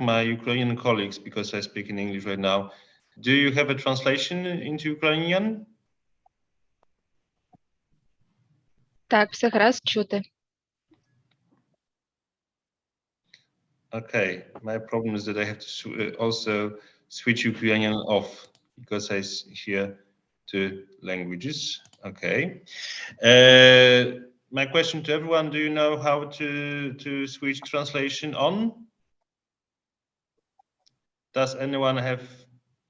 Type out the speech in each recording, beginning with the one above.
my Ukrainian colleagues, because I speak in English right now. Do you have a translation into Ukrainian? Так, все гаразд чути. Okay, my problem is that I have to also switch Ukrainian off because I hear two languages. Okay. My question to everyone, do you know how to switch translation on? Does anyone have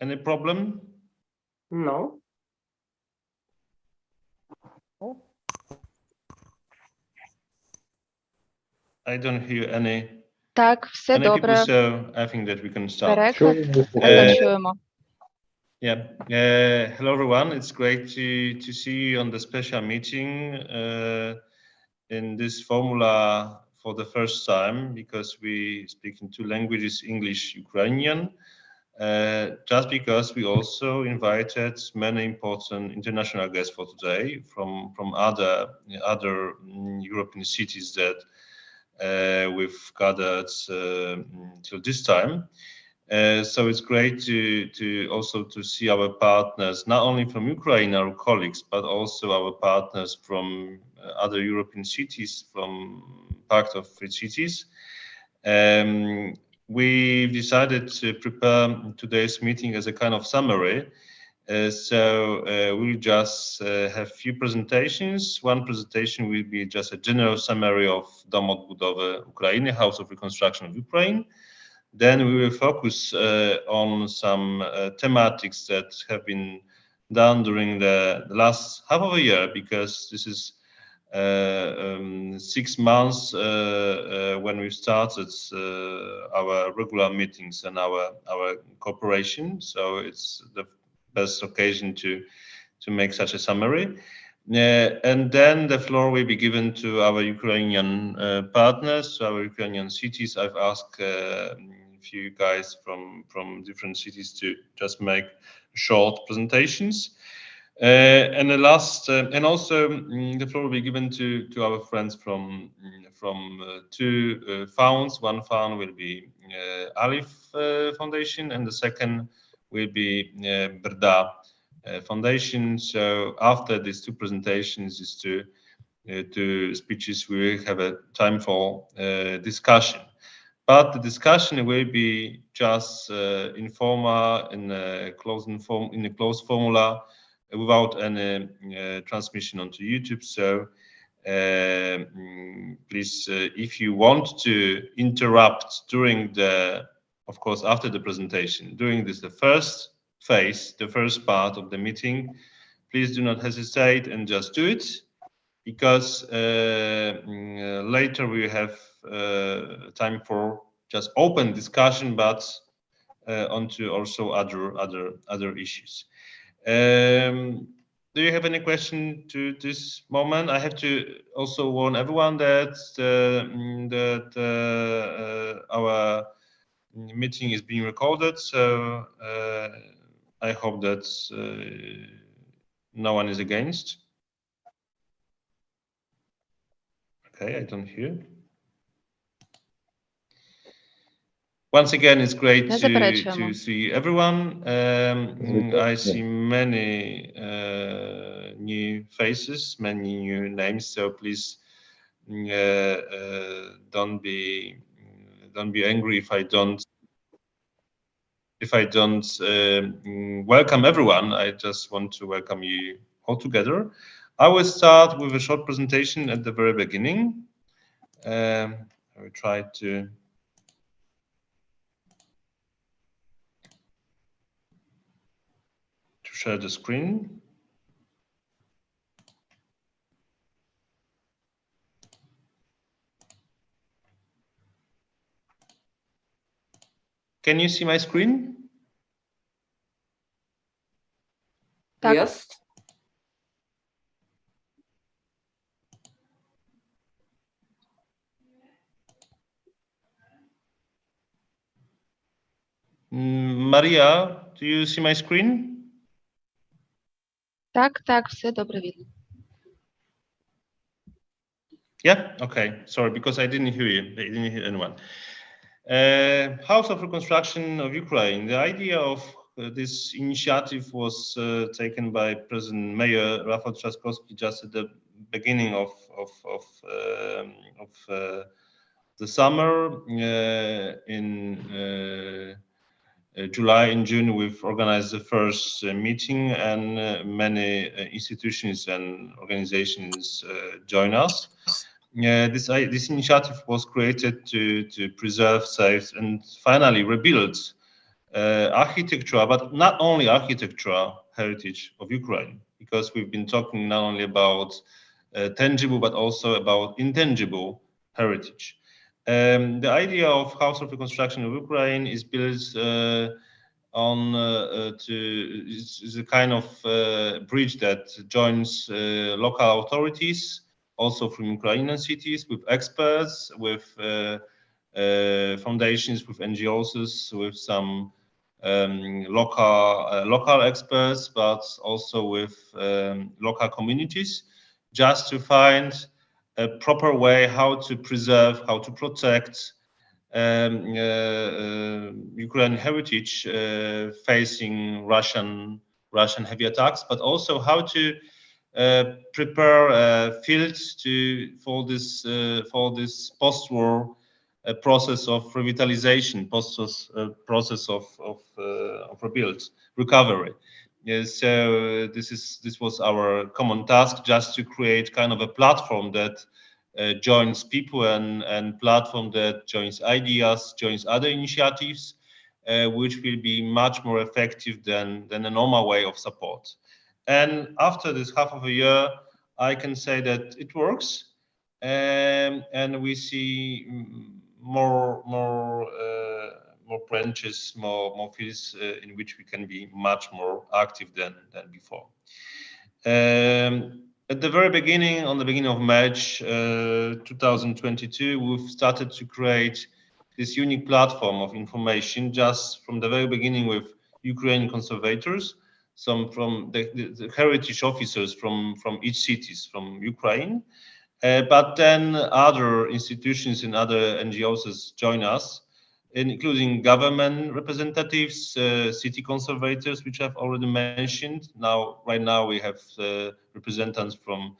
any problem? No. I don't hear any Так, все people, добре. so I think that we can start. Переклад. Так, чуємо. Yeah. Hello, everyone. It's great to see you on the special meeting in this formula for the first time, because we speak in two languages, English, Ukrainian. Just because we also invited many important international guests for today from other European cities that we've gathered till this time. So it's great to also to see our partners, not only from Ukraine, our colleagues, but also our partners from other European cities, from part of free cities. We decided to prepare today's meeting as a kind of summary. So we'll just have few presentations. One presentation will be just a general summary of Domu Odbudowy Ukrainy, House of Reconstruction of Ukraine. Then we will focus on some thematics that have been done during the last half of a year, because this is 6 months when we started our regular meetings and our cooperation. So it's the best occasion to make such a summary. And then the floor will be given to our Ukrainian partners, to our Ukrainian cities. I've asked a few guys from different cities to just make short presentations. And the last, and also the floor will be given to our friends from two funds. One fund will be Alif Foundation, and the second will be Brda Foundation. So after these two presentations, these two speeches, we will have a time for discussion. But the discussion will be just informal, in a closed formula, without any transmission onto YouTube. So please, if you want to interrupt during of course, after the presentation, during the first phase, the first part of the meeting, please do not hesitate and just do it, because later we have time for just open discussion, but onto also other issues. Do you have any question to this moment? I have to also warn everyone that our meeting is being recorded, so I hope that no one is against. Okay, I don't hear. Once again, it's great to see everyone. I see many new faces, many new names. So please don't be angry if I don't welcome everyone. I just want to welcome you all together. I will start with a short presentation at the very beginning. I will try to share the screen. Can you see my screen? Yes. Maria, do you see my screen? Так, все добре видно. Yeah, okay. Sorry, because I didn't hear you. I didn't hear anyone. House of Reconstruction of Ukraine. The idea of this initiative was taken by President Mayor Rafał Trzaskowski just at the beginning of the summer. In July and June, we've organized the first meeting, and many institutions and organizations join us. This initiative was created to preserve, save, and finally rebuild architecture, but not only architectural heritage of Ukraine, because we've been talking not only about tangible but also about intangible heritage. The idea of House of Reconstruction of Ukraine is built is a kind of bridge that joins local authorities, also from Ukrainian cities, with experts, with foundations, with NGOs, with some local experts, but also with local communities, just to find a proper way how to preserve, how to protect Ukrainian heritage facing Russian heavy attacks, but also how to prepare fields for this post-war process of revitalization, process of rebuild, recovery. Yeah, so this was our common task, just to create kind of a platform that joins people and platform that joins ideas, joins other initiatives, which will be much more effective than a normal way of support. And after this half of a year, I can say that it works, and we see more branches, more fields in which we can be much more active than before. At the very beginning, on the beginning of March 2022, we've started to create this unique platform of information just from the very beginning with Ukrainian conservators, some from the heritage officers from each cities from Ukraine, but then other institutions and other NGOs join us, including government representatives, city conservators, which I've already mentioned. Right now we have representatives from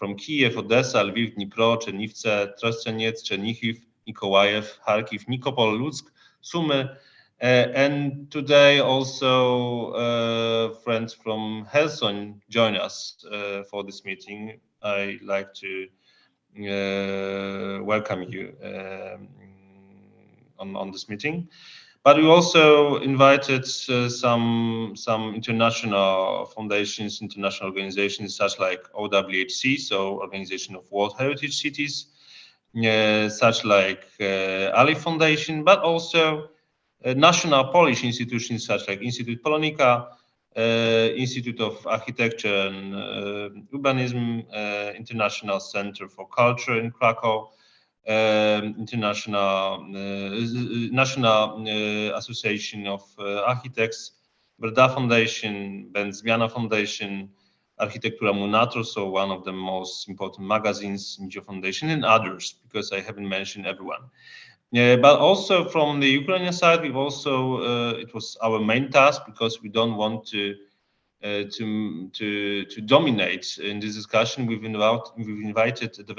Kyiv, Odessa, Lviv, Dnipro, Czernivtse, Trosteniec, Chernihiv, Mikołajew, Kharkiv, Nikopol, Lutsk, Sumy, and today also friends from Kherson join us for this meeting. I like to welcome you on this meeting. But we also invited some international foundations, international organizations such like OWHC, so Organization of World Heritage Cities, such like Ali Foundation, but also national Polish institutions such like Instytut Polonika, Institute of Architecture and Urbanism, International Center for Culture in Krakow, National Association of Architects, Brda Foundation, Będzmiana Foundation, Architektura Munator, so one of the most important magazines, Media Foundation, and others, because I haven't mentioned everyone. But also from the Ukrainian side, we've also it was our main task, because we don't want to dominate in this discussion. We've invited at the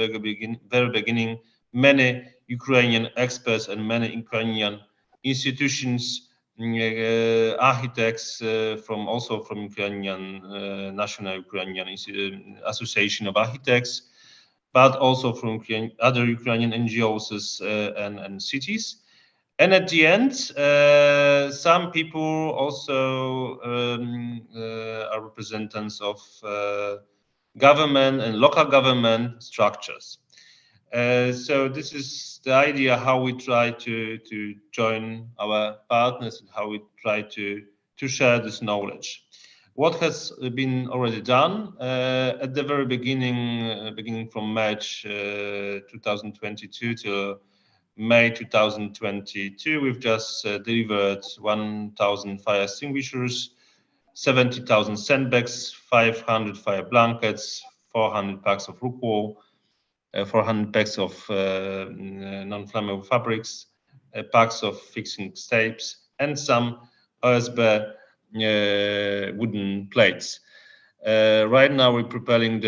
very beginning many Ukrainian experts and many Ukrainian institutions, architects from Ukrainian National Ukrainian Association of Architects, but also from other Ukrainian NGOs and cities. And at the end, some people also are representatives of government and local government structures. So this is the idea how we try to join our partners and how we try to share this knowledge. What has been already done at the very beginning from March 2022 to May 2022, we've just delivered 1,000 fire extinguishers, 70,000 sandbags, 500 fire blankets, 400 packs of rock wool, 400 packs of non-flammable fabrics, packs of fixing tapes, and some OSB wooden plates. Right now we're preparing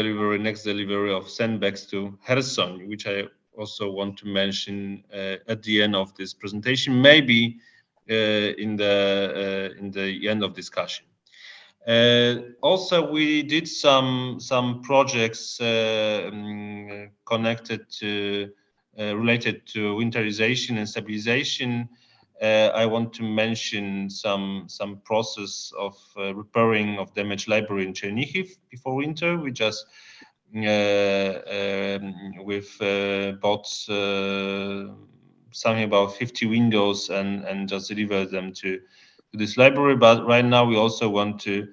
next delivery of sandbags to Kherson, which I also want to mention at the end of this presentation, maybe in the end of discussion. Also, we did some projects connected to related to winterization and stabilization. I want to mention some process of repairing of damaged library in Chernihiv before winter. We just bought something about 50 windows and just delivered them to this library. But right now we also want to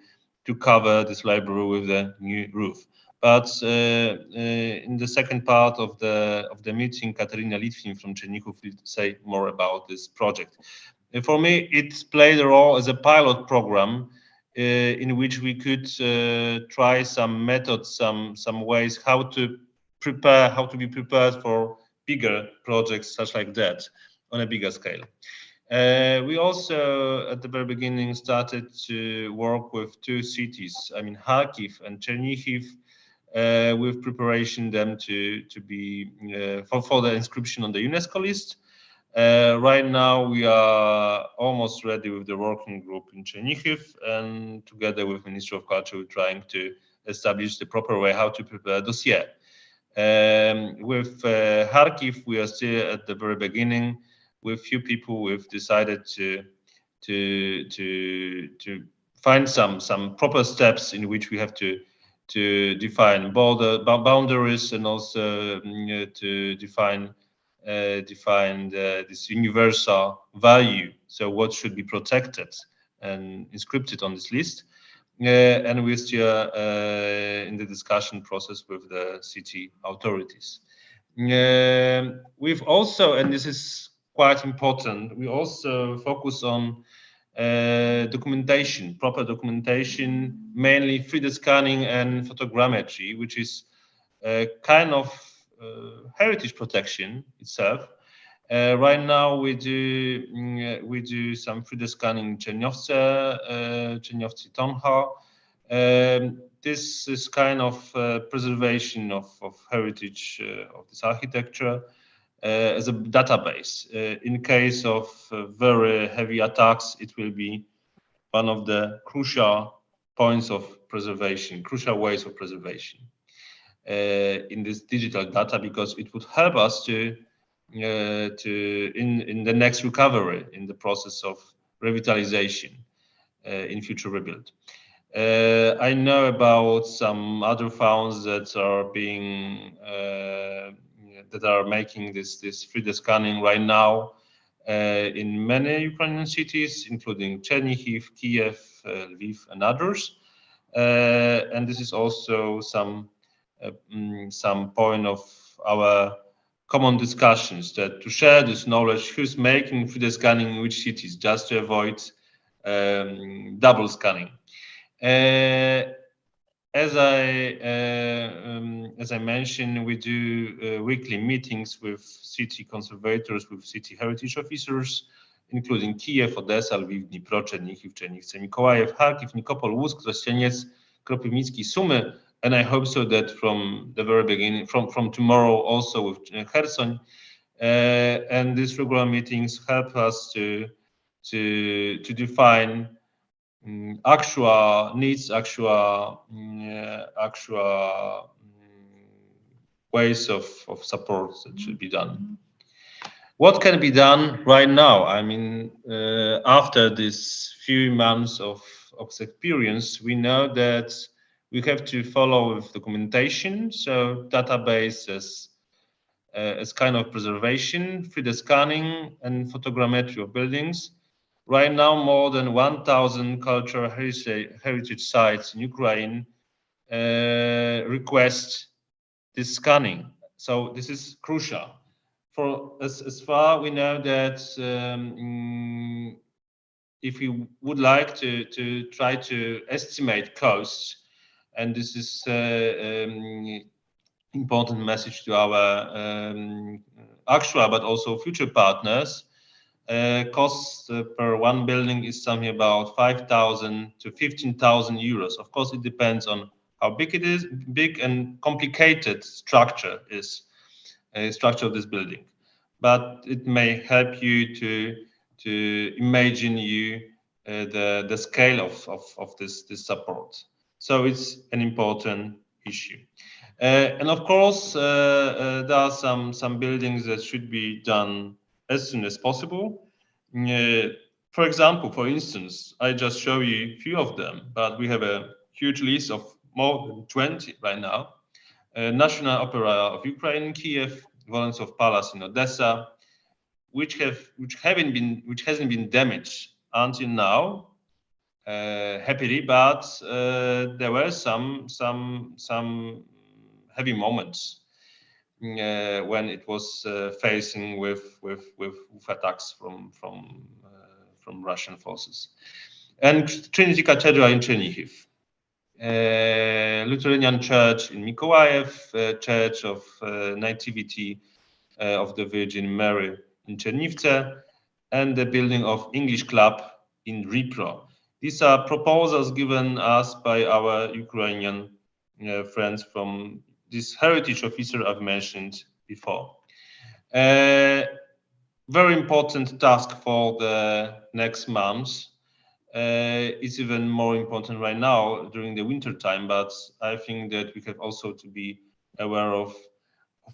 cover this library with a new roof. But in the second part of the meeting, Katarina Litvin from Chernihiv will say more about this project. For me, it played a role as a pilot program in which we could try some methods, some ways how to be prepared for bigger projects such like that on a bigger scale. We also, at the very beginning, started to work with two cities, I mean Kharkiv and Chernihiv, with preparation them to be for the inscription on the UNESCO list. Right now we are almost ready with the working group in Chernihiv, and together with Ministry of Culture we're trying to establish the proper way how to prepare a dossier. With Kharkiv we are still at the very beginning. With few people we've decided to find some proper steps in which we have to define boundaries and also to define this universal value. So what should be protected and inscripted on this list? And we're still in the discussion process with the city authorities. We've also, and this is quite important, we also focus on documentation, proper documentation, mainly 3D scanning and photogrammetry, which is a kind of heritage protection itself. Right now we do some 3D scanning in Czerniowce town hall. This is kind of preservation of heritage of this architecture as a database. In case of very heavy attacks, it will be one of the crucial points of preservation, crucial ways of preservation in this digital data, because it would help us in the next recovery, in the process of revitalization in future rebuild. I know about some other funds that are being that are making this 3D scanning right now in many Ukrainian cities, including Chernihiv, Kiev, Lviv, and others. And this is also some point of our common discussions, that to share this knowledge, who's making 3D scanning in which cities, just to avoid double scanning. As I mentioned, we do weekly meetings with city conservators, with city heritage officers, including Kiev, Odessa, Lviv, Dnipro, Chernihiv, Czernice, Mikołajew, Kharkiv, Nikopol, Łusk, Trosteniec, Kropywnicki, Sumy, and I hope so that from the very beginning, from tomorrow also with Kherson. And these regular meetings help us to define actual needs, actual ways of support that should be done. What can be done right now? I mean, after this few months of experience, we know that we have to follow with documentation, so database as kind of preservation, 3D scanning and photogrammetry of buildings. Right now, more than 1,000 cultural heritage sites in Ukraine request this scanning. So this is crucial. For as far we know that if we would like to try to estimate costs, and this is important message to our actual but also future partners, Cost per one building is something about 5,000 to 15,000 euros. Of course, it depends on how big it is, big and complicated structure is structure of this building. But it may help you to imagine the scale of this support. So it's an important issue. And of course, there are some buildings that should be done as soon as possible. For example, for instance, I just show you a few of them, but we have a huge list of more than 20 right now. National Opera of Ukraine in Kiev, Vorontsov Palace in Odessa, which hasn't been damaged until now, happily, but there were some heavy moments when it was facing with attacks from Russian forces. And Trinity Cathedral in Chernihiv, Lutheran Church in Mikołajew, Church of Nativity of the Virgin Mary in Czernivtse, and the building of English Club in Dnipro. These are proposals given us by our Ukrainian friends from this heritage officer I've mentioned before. Very important task for the next months. It's even more important right now during the winter time, but I think that we have also to be aware of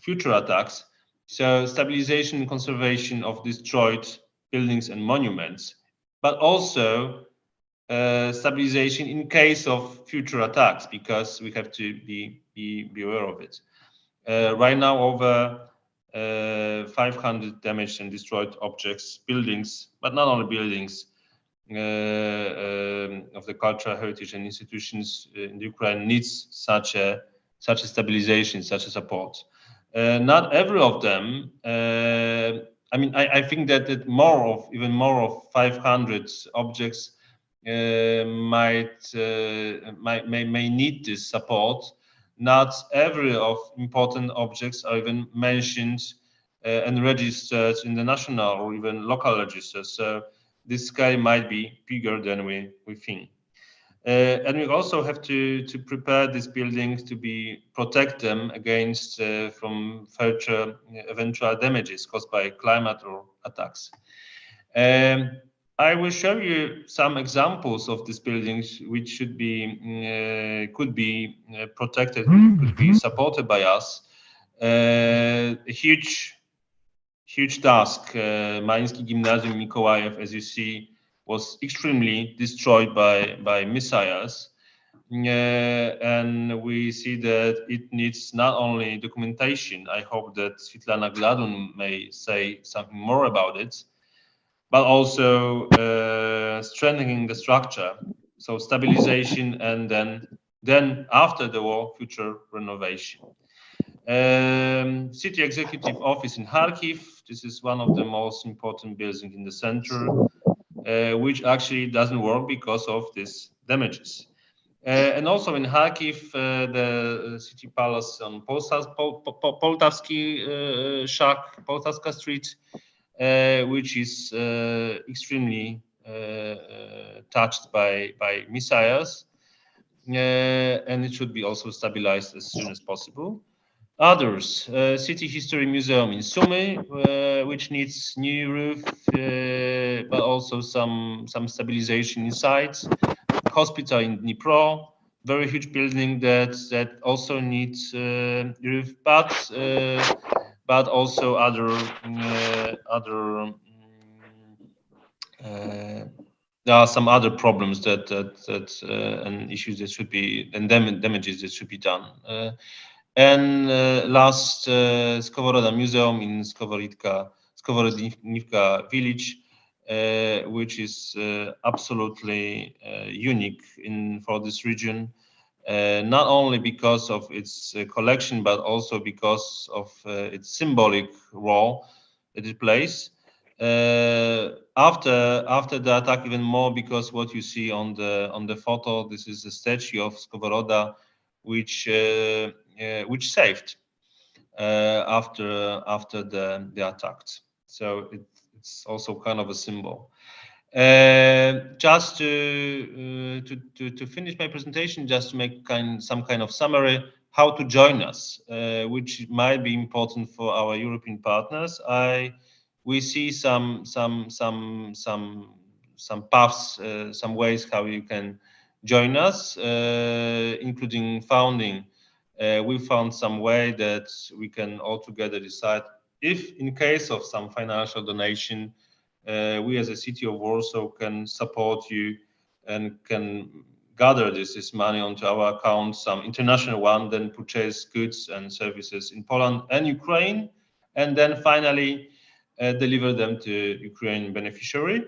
future attacks. So stabilization and conservation of destroyed buildings and monuments, but also stabilization in case of future attacks, because we have to be aware of it. Right now, over 500 damaged and destroyed objects, buildings, but not only buildings, of the cultural heritage and institutions in Ukraine needs such a stabilization, such a support. Not every of them. I think that even more of 500 objects may need this support. Not every of important objects are even mentioned and registered in the national or even local registers. So this scale might be bigger than we think. And we also have to prepare these buildings to protect them against from future eventual damages caused by climate or attacks. I will show you some examples of these buildings which could be protected, could be supported by us. A huge task. Mańskie Gymnasium Mikołajew, as you see, was extremely destroyed by missiles. And we see that it needs not only documentation. I hope that Svetlana Gladun may say something more about it, but also strengthening the structure, so stabilization, and then after the war, future renovation. City Executive Office in Kharkiv. This is one of the most important buildings in the center, which actually doesn't work because of these damages. And also in Kharkiv, the city palace on Poltavska Street, which is extremely touched by missiles, and it should be also stabilized as soon as possible. Others, City History Museum in Sumy, which needs new roof, but also some stabilization inside. Hospital in Dnipro, very huge building that also needs roof, but also there are some other problems and issues that should be, and damages that should be done. And last, Skowroda Museum in Skowrodnivka village, which is absolutely unique for this region, not only because of its collection, but also because of its symbolic role that it plays. After the attack, even more because what you see on the photo, this is a statue of Skowroda, which saved after the attacks. So it's It's also kind of a symbol. Just to finish my presentation, just to make some kind of summary, how to join us, which might be important for our European partners. We see some paths, some ways how you can join us, including founding. We found some way that we can all together decide if, in case of some financial donation, we as a city of Warsaw can support you and can gather this money onto our account, some international one, then purchase goods and services in Poland and Ukraine, and then finally deliver them to Ukrainian beneficiary.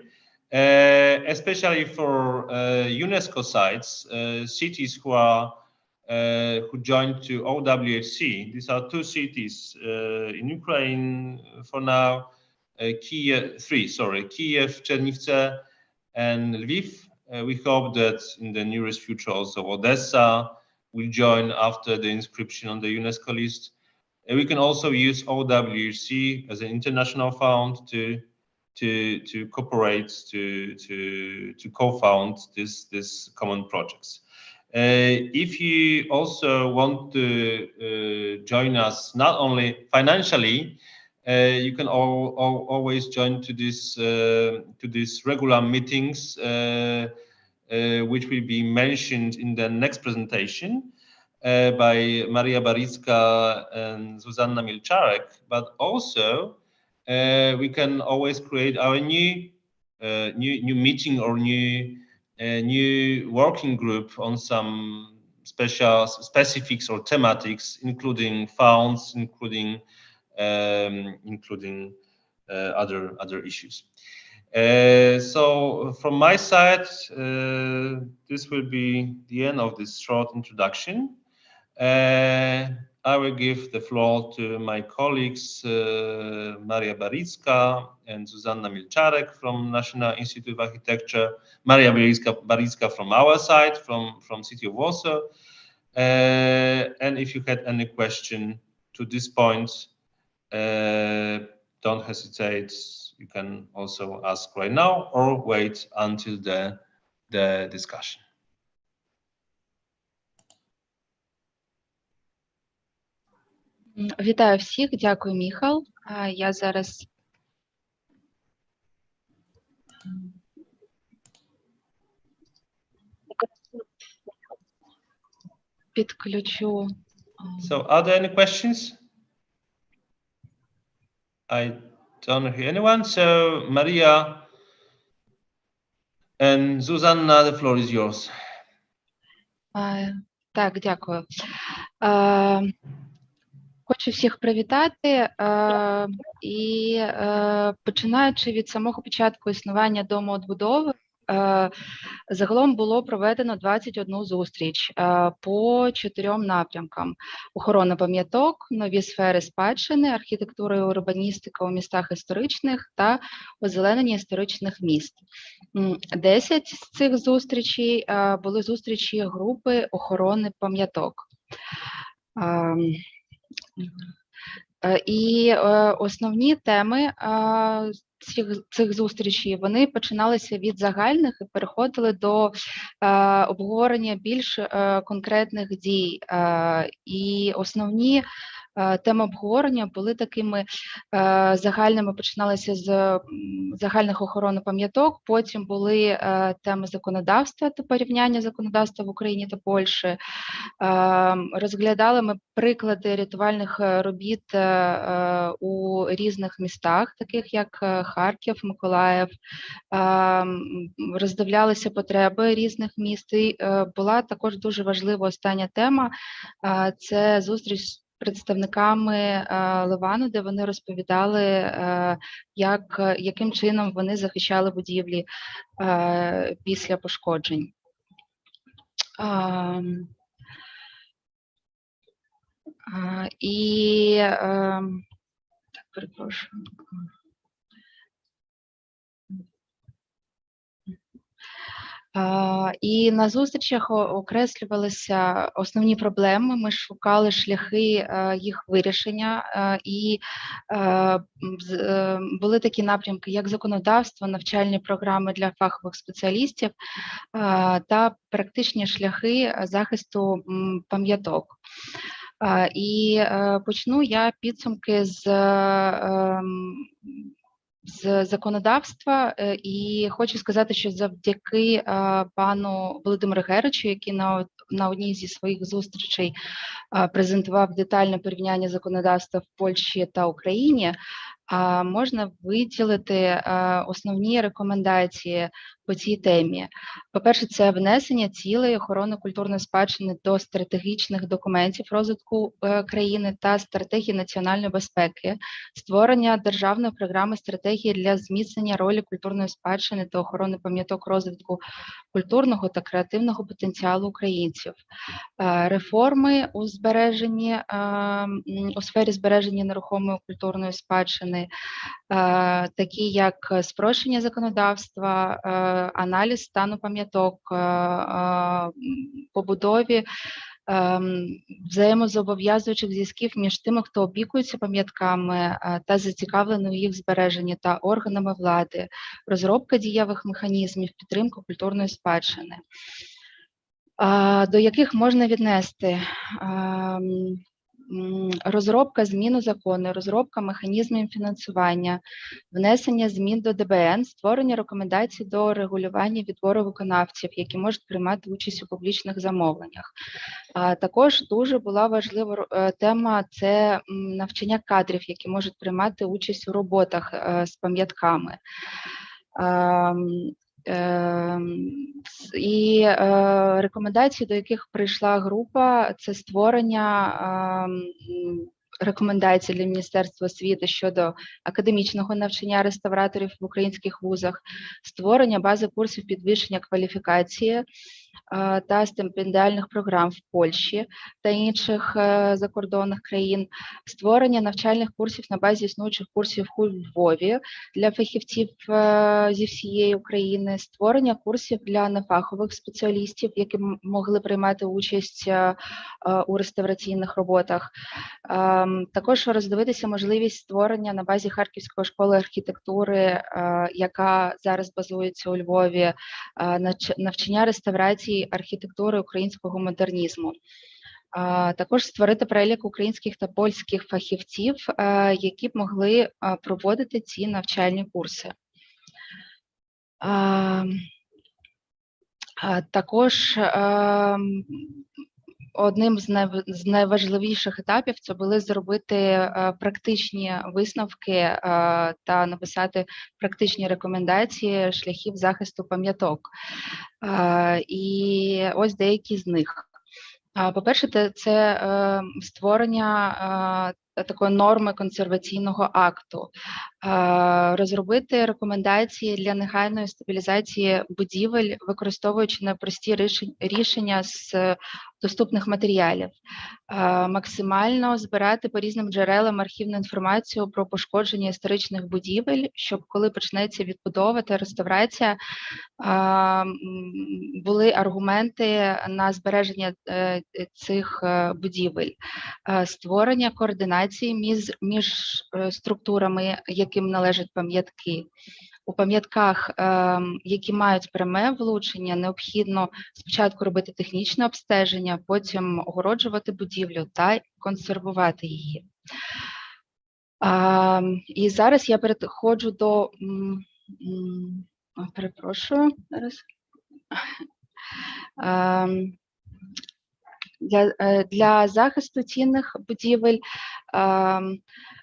Especially for UNESCO sites, cities who joined to OWHC. These are 2 cities in Ukraine for now. Kiev, Czernivtse, and Lviv. We hope that in the nearest future also Odessa will join after the inscription on the UNESCO list. We can also use OWHC as an international fund to cooperate, to co-found this common projects. If you also want to join us, not only financially, you can always join to these regular meetings, which will be mentioned in the next presentation by Maria Baricka and Zuzanna Milczarek. But also, we can always create our new meeting or new working group on some specifics or thematics, including funds, including other issues. So from my side, this will be the end of this short introduction. I will give the floor to my colleagues, Maria Baricka and Zuzanna Milczarek from National Institute of Architecture, Maria Baricka from our side, from City of Warsaw. And if you had any question to this point, don't hesitate. You can also ask right now or wait until the discussion. Вітаю всіх, дякую, Міхал. Я зараз підключу. So, are there any questions? I don't hear anyone. So, Maria and Zuzanna, the floor is yours. Так, дякую. Хочу всіх привітати і починаючи від самого початку існування Дому Odbudowy, загалом було проведено 21 зустріч по 4 напрямкам: охорона пам'яток, нові сфери спадщини, архітектура і урбаністика у містах історичних та озеленення історичних міст. 10 з цих зустрічей були зустрічі групи охорони пам'яток. І основні теми цих зустрічей, вони починалися від загальних і переходили до обговорення більш конкретних дій. І основні теми обговорення були такими загальними, починалися з загальних охорони пам'яток, потім були теми законодавства та порівняння законодавства в Україні та Польщі. Розглядали ми приклади рятувальних робіт у різних містах, таких як Харків, Миколаїв, роздивлялися потреби різних міст. І була також дуже важлива остання тема – це зустріч з представниками Ливану, де вони розповідали, яким чином вони захищали будівлі після пошкоджень. І так, перепрошую. І на зустрічах окреслювалися основні проблеми, ми шукали шляхи їх вирішення, і були такі напрямки, як законодавство, навчальні програми для фахових спеціалістів та практичні шляхи захисту пам'яток. І почну я підсумки з законодавства, і хочу сказати, що завдяки пану Володимиру Геричу, який на одній зі своїх зустрічей презентував детальне порівняння законодавства в Польщі та Україні, можна виділити основні рекомендації по цій темі. По-перше, це внесення цілей охорони культурної спадщини до стратегічних документів розвитку країни та стратегії національної безпеки, створення державної програми стратегії для зміцнення ролі культурної спадщини та охорони пам'яток розвитку культурного та креативного потенціалу українців, реформи у сфері збереження нерухомої культурної спадщини, такі як спрощення законодавства, аналіз стану пам'яток, побудові взаємозобов'язуючих зв'язків між тими, хто опікується пам'ятками та зацікавлений у їх збереженні, та органами влади, розробка дієвих механізмів підтримки культурної спадщини, до яких можна віднести розробка змін у закони, розробка механізмів фінансування, внесення змін до ДБН, створення рекомендацій до регулювання відбору виконавців, які можуть приймати участь у публічних замовленнях. Також дуже була важлива тема – це навчання кадрів, які можуть приймати участь у роботах з пам'ятками. І рекомендації, до яких прийшла група, це створення рекомендацій для Міністерства освіти щодо академічного навчання реставраторів в українських вузах, створення бази курсів підвищення кваліфікації та стипендіальних програм в Польщі та інших закордонних країн, створення навчальних курсів на базі існуючих курсів у Львові для фахівців зі всієї України, створення курсів для нефахових спеціалістів, які могли приймати участь у реставраційних роботах. Також роздивитися можливість створення на базі Харківської школи архітектури, яка зараз базується у Львові, навчання реставрації архітектури українського модернізму. Також створити перелік українських та польських фахівців, які б могли проводити ці навчальні курси. Також одним з найважливіших етапів це були зробити практичні висновки та написати практичні рекомендації шляхів захисту пам'яток. І ось деякі з них. По-перше, це створення такої норми консерваційного акту, розробити рекомендації для негайної стабілізації будівель, використовуючи найпрості рішення з доступних матеріалів, максимально збирати по різним джерелам архівну інформацію про пошкодження історичних будівель, щоб коли почнеться відбудова та реставрація, були аргументи на збереження цих будівель, створення координації між структурами, яким належать пам'ятки. У пам'ятках, які мають пряме влучення, необхідно спочатку робити технічне обстеження, потім огороджувати будівлю та консервувати її. І зараз я переходжу до... Перепрошую, зараз. Для захисту цінних будівель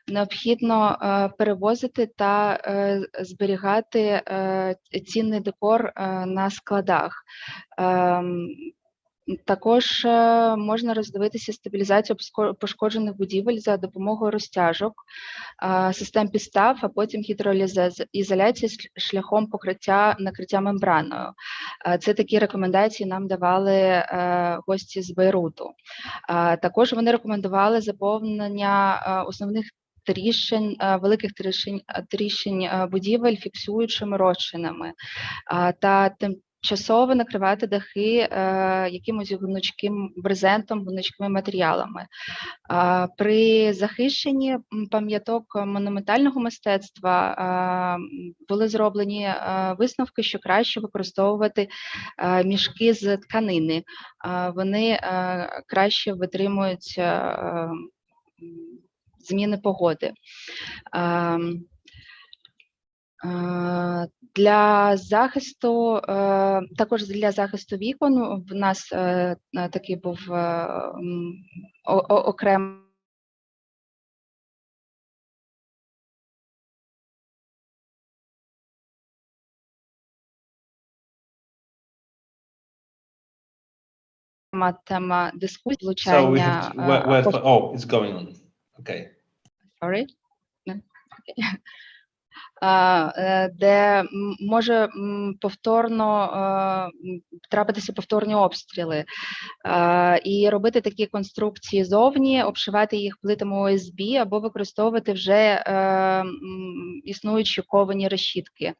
необхідно перевозити та зберігати цінний декор на складах. Також можна роздивитися стабілізацію пошкоджених будівель за допомогою розтяжок, систем підстав, а потім гідроізоляції шляхом накриття мембраною. Це такі рекомендації нам давали гості з Бейруту. Також вони рекомендували заповнення основних великих тріщин будівель фіксуючими розчинами та тимчасово накривати дахи якимось гнучким брезентом, гнучкими матеріалами. При захищенні пам'яток монументального мистецтва були зроблені висновки, що краще використовувати мішки з тканини. Вони краще витримують зміни погоди. Для захисту, також для захисту вікон в нас такий був окремий тема дискусії, влучання. Oh, it's going on. Okay. Sorry. Де може повторно трапитися повторні обстріли, і робити такі конструкції зовні, обшивати їх плитами ОСБ або використовувати вже існуючі ковані решітки.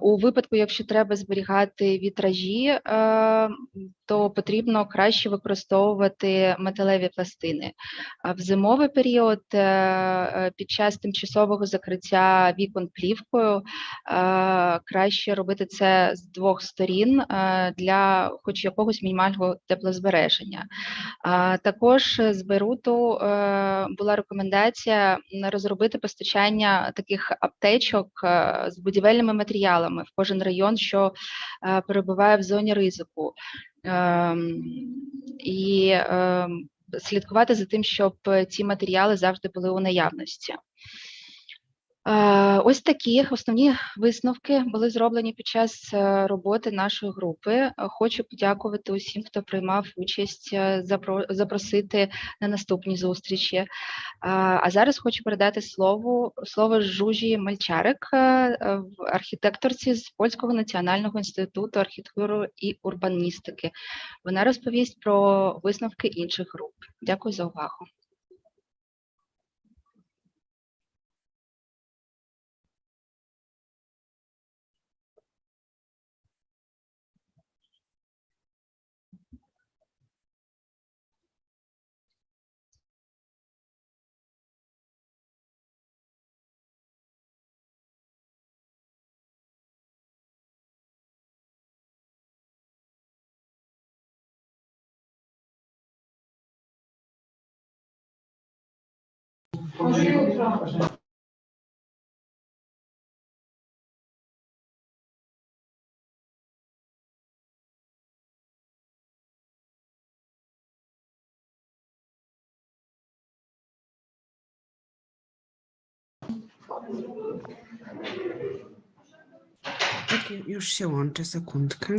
У випадку, якщо треба зберігати вітражі, то потрібно краще використовувати металеві пластини. А в зимовий період під час тимчасового закриття вікон плівкою краще робити це з двох сторін для хоч якогось мінімального теплозбереження. Також з Бейруту була рекомендація розробити постачання таких аптечок з будівельними матеріалами в кожен район, що перебуває в зоні ризику. І слідкувати за тим, щоб ці матеріали завжди були у наявності. Ось такі основні висновки були зроблені під час роботи нашої групи. Хочу подякувати усім, хто приймав участь, запросити на наступні зустрічі. А зараз хочу передати слово Жужі Мальчарик, архітекторці з Польського національного інституту архітектури і урбаністики. Вона розповість про висновки інших груп. Дякую за увагу. Tak, już się łączę, sekundkę.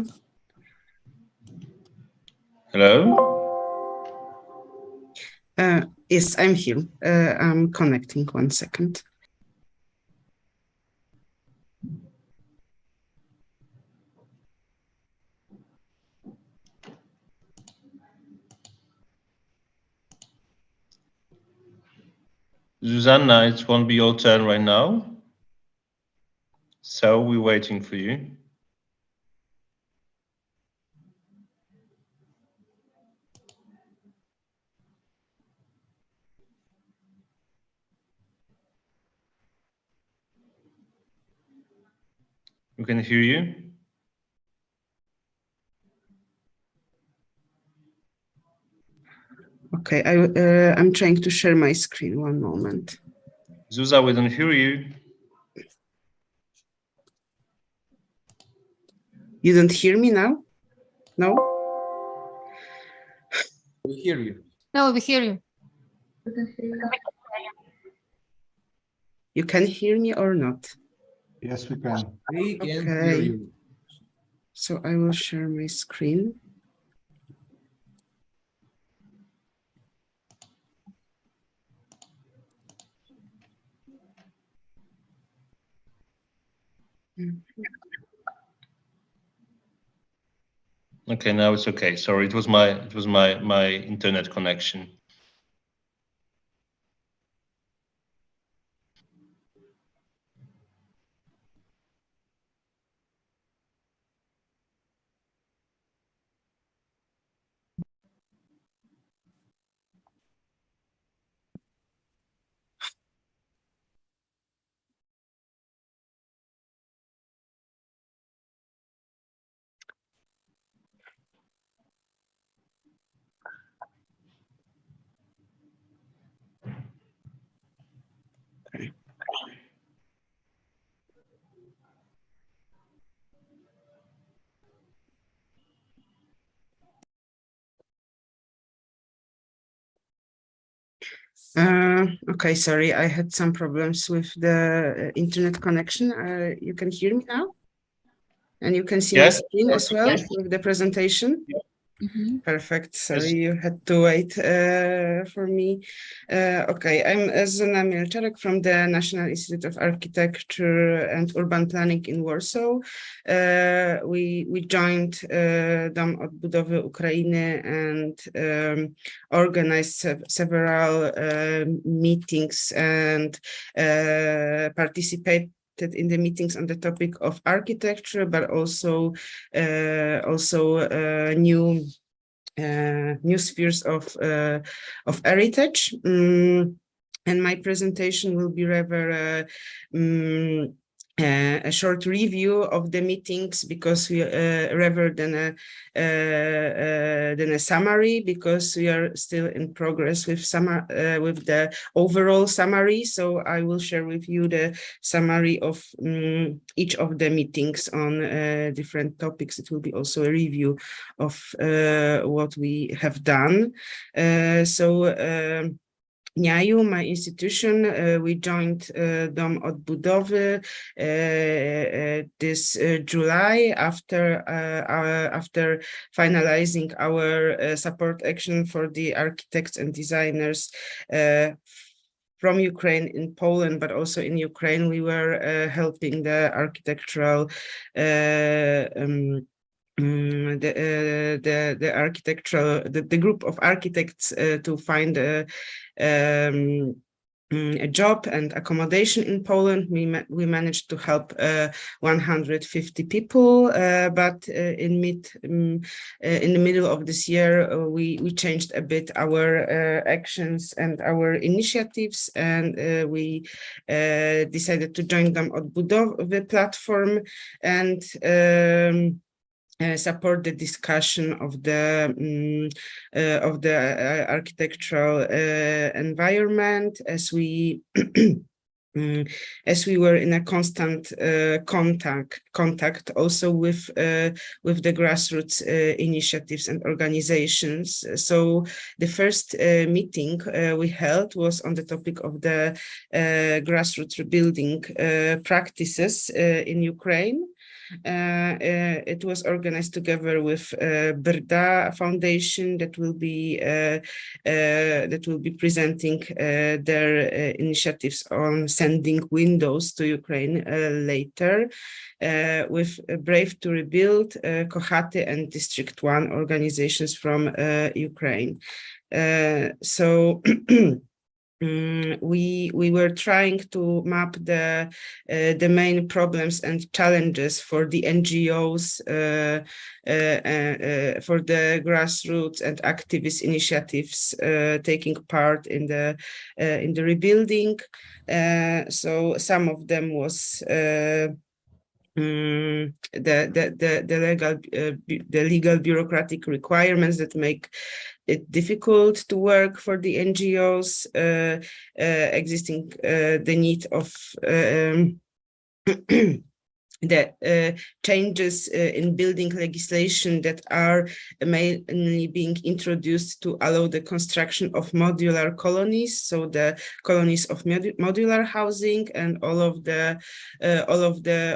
Hello? Yes, I'm here. I'm connecting, 1 second. Susanna, it won't be your turn right now. So we're waiting for you. We can hear you. Okay, I'm trying to share my screen. 1 moment. Zuza, we don't hear you. You don't hear me now? No? We hear you. No, we hear you. You can hear me or not? Yes, we can. We can hear Okay. you. So I will share my screen. Okay, now it's okay. Sorry, it was my internet connection. Okay, sorry, I had some problems with the internet connection. You can hear me now? And you can see my Yes. screen as well Yes. with the presentation? Mhm. Perfect. Sorry, Yes. you had to wait for me. Okay, I'm Zuzanna Mielczarek from the National Institute of Architecture and Urban Planning in Warsaw. We joined Dom Odbudowy Ukrainy and organized several meetings and participated in the meetings on the topic of architecture, but also new spheres of heritage. And my presentation will be rather a short review of the meetings, because we rather than a summary, because we are still in progress with the overall summary. So I will share with you the summary of each of the meetings on different topics. It will be also a review of what we have done. NIAU, my institution, we joined Dom Odbudowy this July after finalizing our support action for the architects and designers from Ukraine in Poland, but also in Ukraine. We were helping the architectural the group of architects to find a job and accommodation in Poland. We managed to help 150 people, but in the middle of this year, we changed a bit our actions and our initiatives, and we decided to join Dom Odbudowy platform and support the discussion of the architectural environment, as we were in a constant contact also with the grassroots initiatives and organizations. So the first meeting we held was on the topic of the grassroots rebuilding practices in Ukraine. It was organized together with Brda Foundation that will be presenting their initiatives on sending windows to Ukraine later, with Brave to Rebuild, Kochaty, and District 1 organizations from Ukraine. We were trying to map the main problems and challenges for the NGOs, for the grassroots and activist initiatives taking part in the rebuilding. So some of them was the legal bureaucratic requirements that make it difficult to work for the NGOs, existing the need of the changes in building legislation that are mainly being introduced to allow the construction of modular colonies, so the colonies of modular housing, and all of the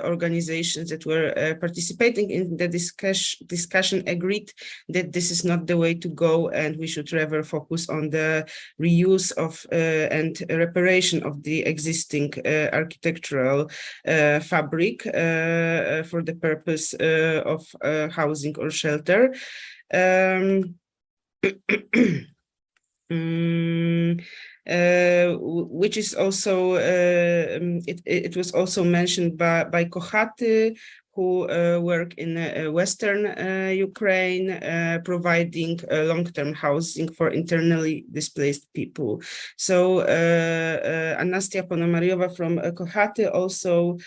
organizations that were participating in the discussion agreed that this is not the way to go, and we should rather focus on the reuse of and reparation of the existing architectural fabric for the purpose of housing or shelter. Which is also it was also mentioned by Kochaty, who work in Western Ukraine, providing long-term housing for internally displaced people. So Anastia Ponomariowa from Kochaty also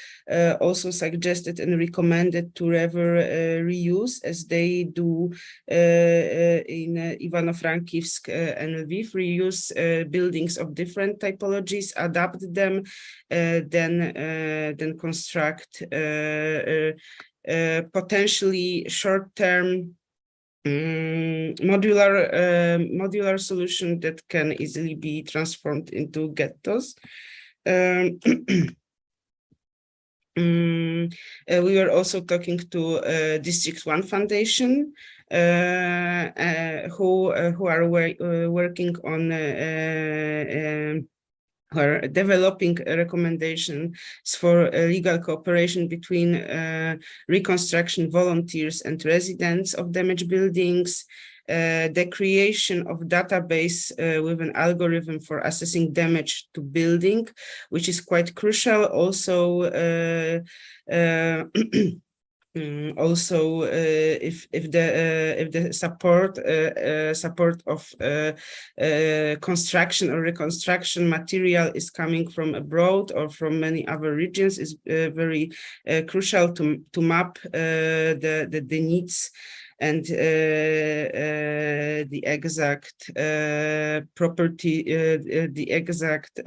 suggested and recommended to rather reuse, as they do in Ivano-Frankivsk and Lviv, reuse buildings of different typologies, adapt them, then construct potentially short-term modular solution that can easily be transformed into ghettos. We were also talking to District 1 Foundation, who are working on are developing a recommendation for legal cooperation between reconstruction volunteers and residents of damaged buildings, the creation of database with an algorithm for assessing damage to building, which is quite crucial. Also, if the support of construction or reconstruction material is coming from abroad or from many other regions, is very crucial to map the needs and the exact property, the exact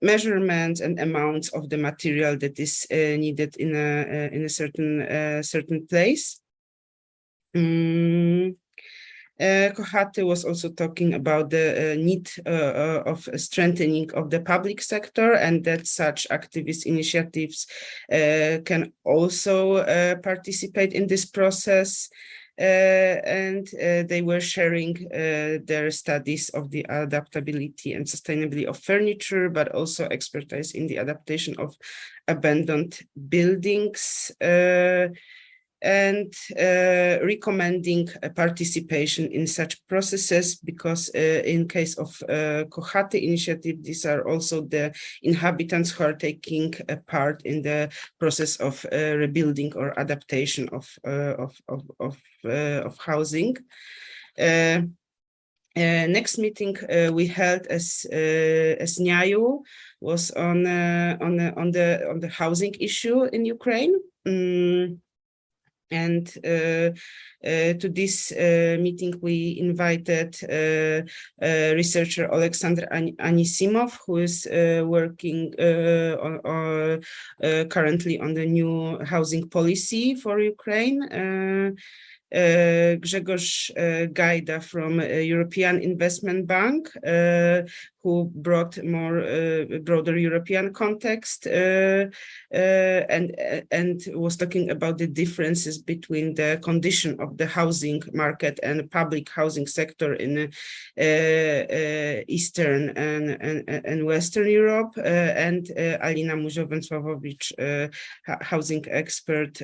measurements and amounts of the material that is needed in a certain place. Kochaty was also talking about the need of strengthening of the public sector, and that such activist initiatives can also participate in this process. And they were sharing their studies of the adaptability and sustainability of furniture, but also expertise in the adaptation of abandoned buildings, and recommending participation in such processes, because in case of Kochaty initiative, these are also the inhabitants who are taking a part in the process of rebuilding or adaptation of housing. Next meeting we held as NIAU was on the housing issue in Ukraine. And to this meeting, we invited researcher Alexander Anisimov, who is working currently on the new housing policy for Ukraine. Grzegorz Gajda from European Investment Bank, who brought more broader European context, and was talking about the differences between the condition of the housing market and public housing sector in Eastern and Western Europe, and Alina Muzio-Węsławowicz, housing expert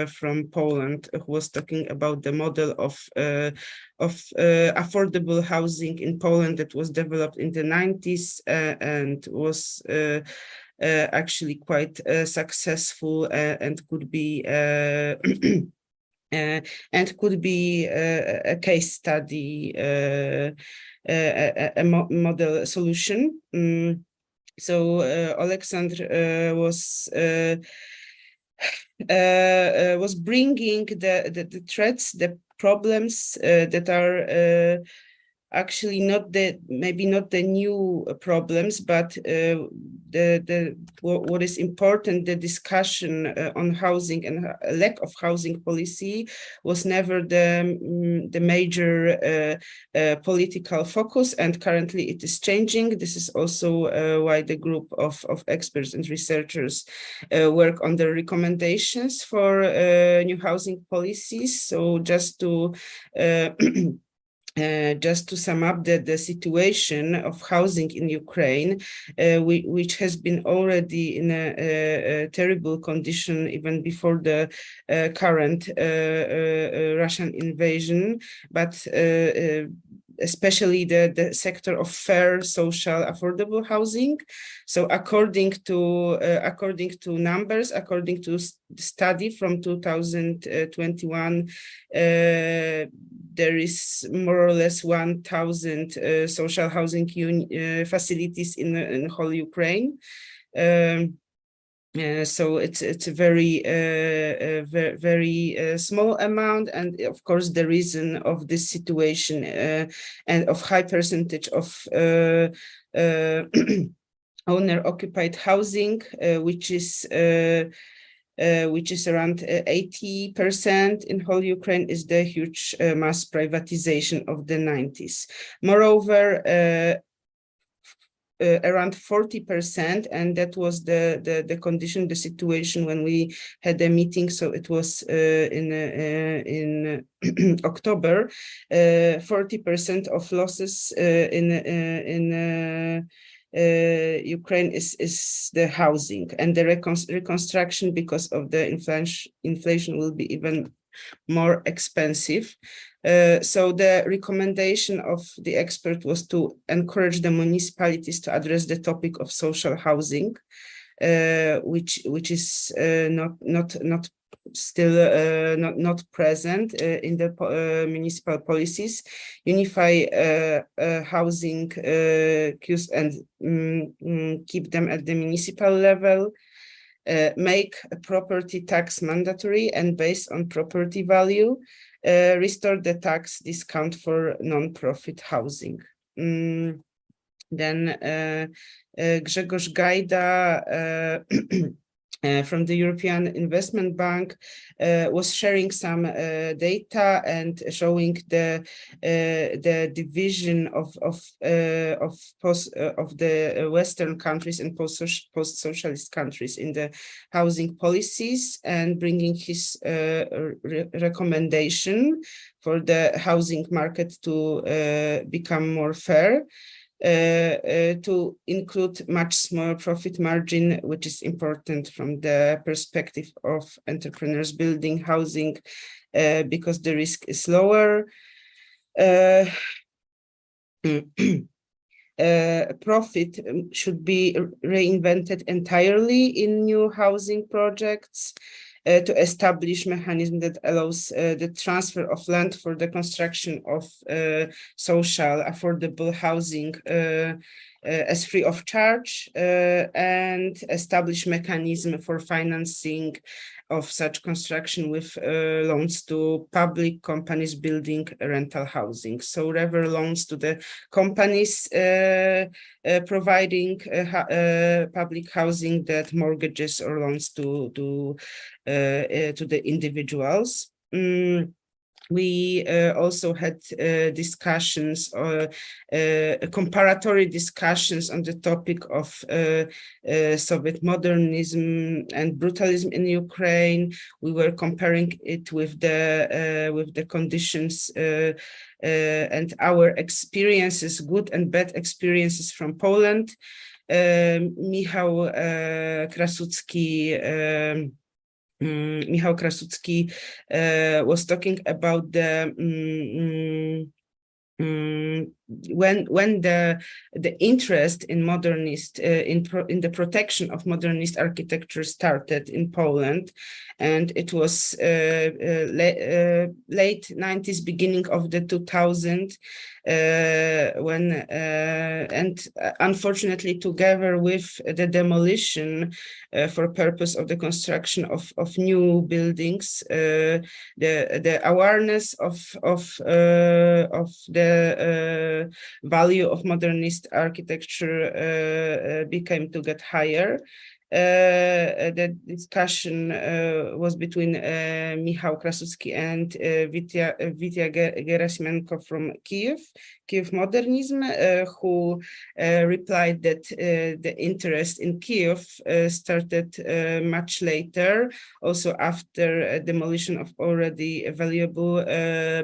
from Poland, who was talking about the model of affordable housing in Poland that was developed in the 90s and was actually quite successful and could be a case study, a model solution. So Alexander was bringing the threats, the problems that are actually maybe not the new problems, but what is important, the discussion on housing and lack of housing policy was never the major political focus, and currently it is changing. This is also why the group of experts and researchers work on the recommendations for new housing policies. So just to sum up the situation of housing in Ukraine, which has been already in a terrible condition even before the current Russian invasion, but especially the sector of fair, social, affordable housing. So according to numbers, according to study from 2021, there is more or less 1,000 social housing facilities in whole Ukraine. So it's a very small amount, and of course the reason of this situation and of high percentage of owner-occupied housing, which is which is around 80% in whole Ukraine, is the huge mass privatization of the 90s. Moreover, around 40%, and that was the condition, the situation when we had a meeting. So it was in October. 40% of losses in Ukraine is the housing, and the reconstruction, because of the inflation, will be even more expensive. So the recommendation of the expert was to encourage the municipalities to address the topic of social housing, which is not still not present in the municipal policies. Unify housing queues and keep them at the municipal level. Make a property tax mandatory and based on property value. Restore the tax discount for non-profit housing. Then Grzegorz Gajda from the European Investment Bank was sharing some data and showing the division of the Western countries and post-socialist countries in the housing policies, and bringing his recommendation for the housing market to become more fair. To include much smaller profit margin, which is important from the perspective of entrepreneurs building housing, because the risk is lower. Profit should be reinvented entirely in new housing projects. To establish mechanism that allows the transfer of land for the construction of social affordable housing as free of charge, and establish mechanism for financing of such construction with loans to public companies building rental housing. So rather loans to the companies providing public housing, that mortgages or loans to the individuals. We also had discussions, comparatory discussions on the topic of Soviet modernism and brutalism in Ukraine. We were comparing it with the conditions and our experiences, good and bad experiences from Poland. Michał Krasucki was talking about the when the interest in modernist in the protection of modernist architecture started in Poland, and it was late 90s, beginning of the 2000s, when and unfortunately, together with the demolition for purpose of the construction of new buildings, the awareness of the value of modernist architecture became to get higher. The discussion was between Michał Krasucki and Witya Gerasimenko from Kiev Modernism, who replied that the interest in Kiev started much later, also after demolition of already valuable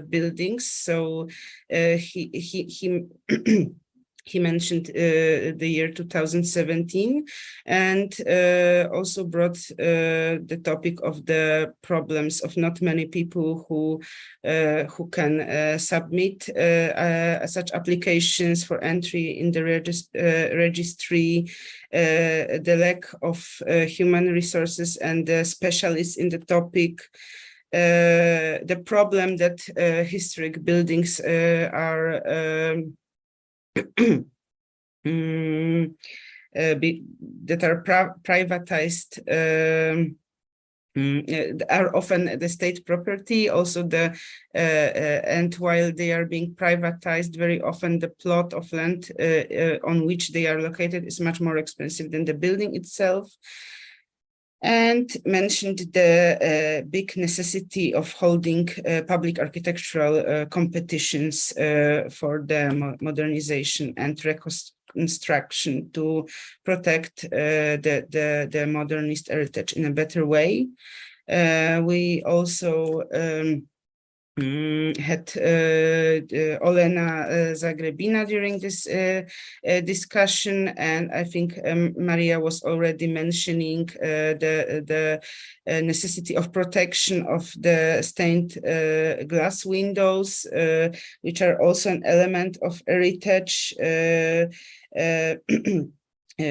buildings. So he mentioned the year 2017, and also brought the topic of the problems of not many people who can submit such applications for entry in the registry, the lack of human resources and specialists in the topic. The problem that historic buildings are that are privatized are often the state property. Also, and while they are being privatized, very often the plot of land on which they are located is much more expensive than the building itself. and mentioned the big necessity of holding public architectural competitions for the modernization and reconstruction to protect the modernist heritage in a better way. We also had Olena Zagrebina during this discussion, and I think Maria was already mentioning the necessity of protection of the stained glass windows, which are also an element of heritage,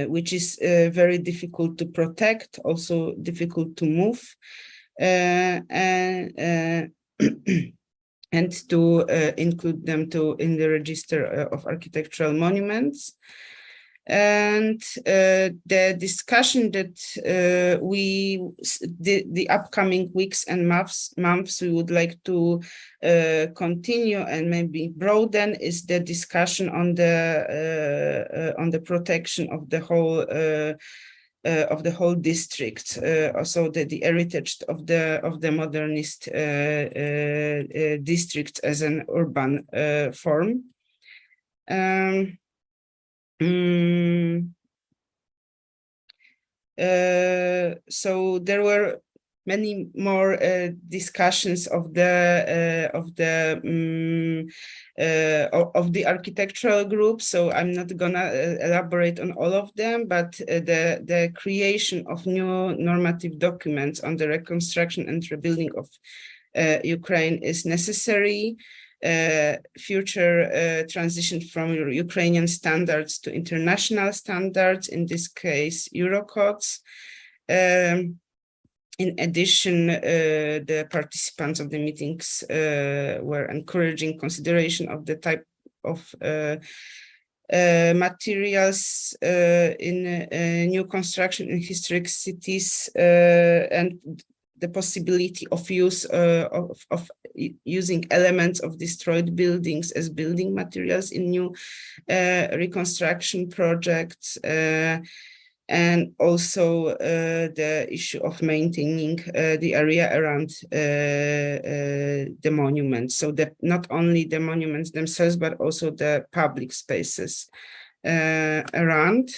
which is very difficult to protect, also difficult to move. And to include them in the register of architectural monuments. And the discussion that the upcoming weeks and months we would like to continue and maybe broaden is the discussion on the protection of the whole district, also the heritage of the modernist district as an urban form. So there were many more discussions of the architectural group, so I'm not gonna elaborate on all of them, but the creation of new normative documents on the reconstruction and rebuilding of Ukraine is necessary. Future transition from Ukrainian standards to international standards, in this case Eurocodes. In addition, the participants of the meetings were encouraging consideration of the type of materials in new construction in historic cities and the possibility of use of using elements of destroyed buildings as building materials in new reconstruction projects. And also the issue of maintaining the area around the monuments. So that not only the monuments themselves, but also the public spaces around.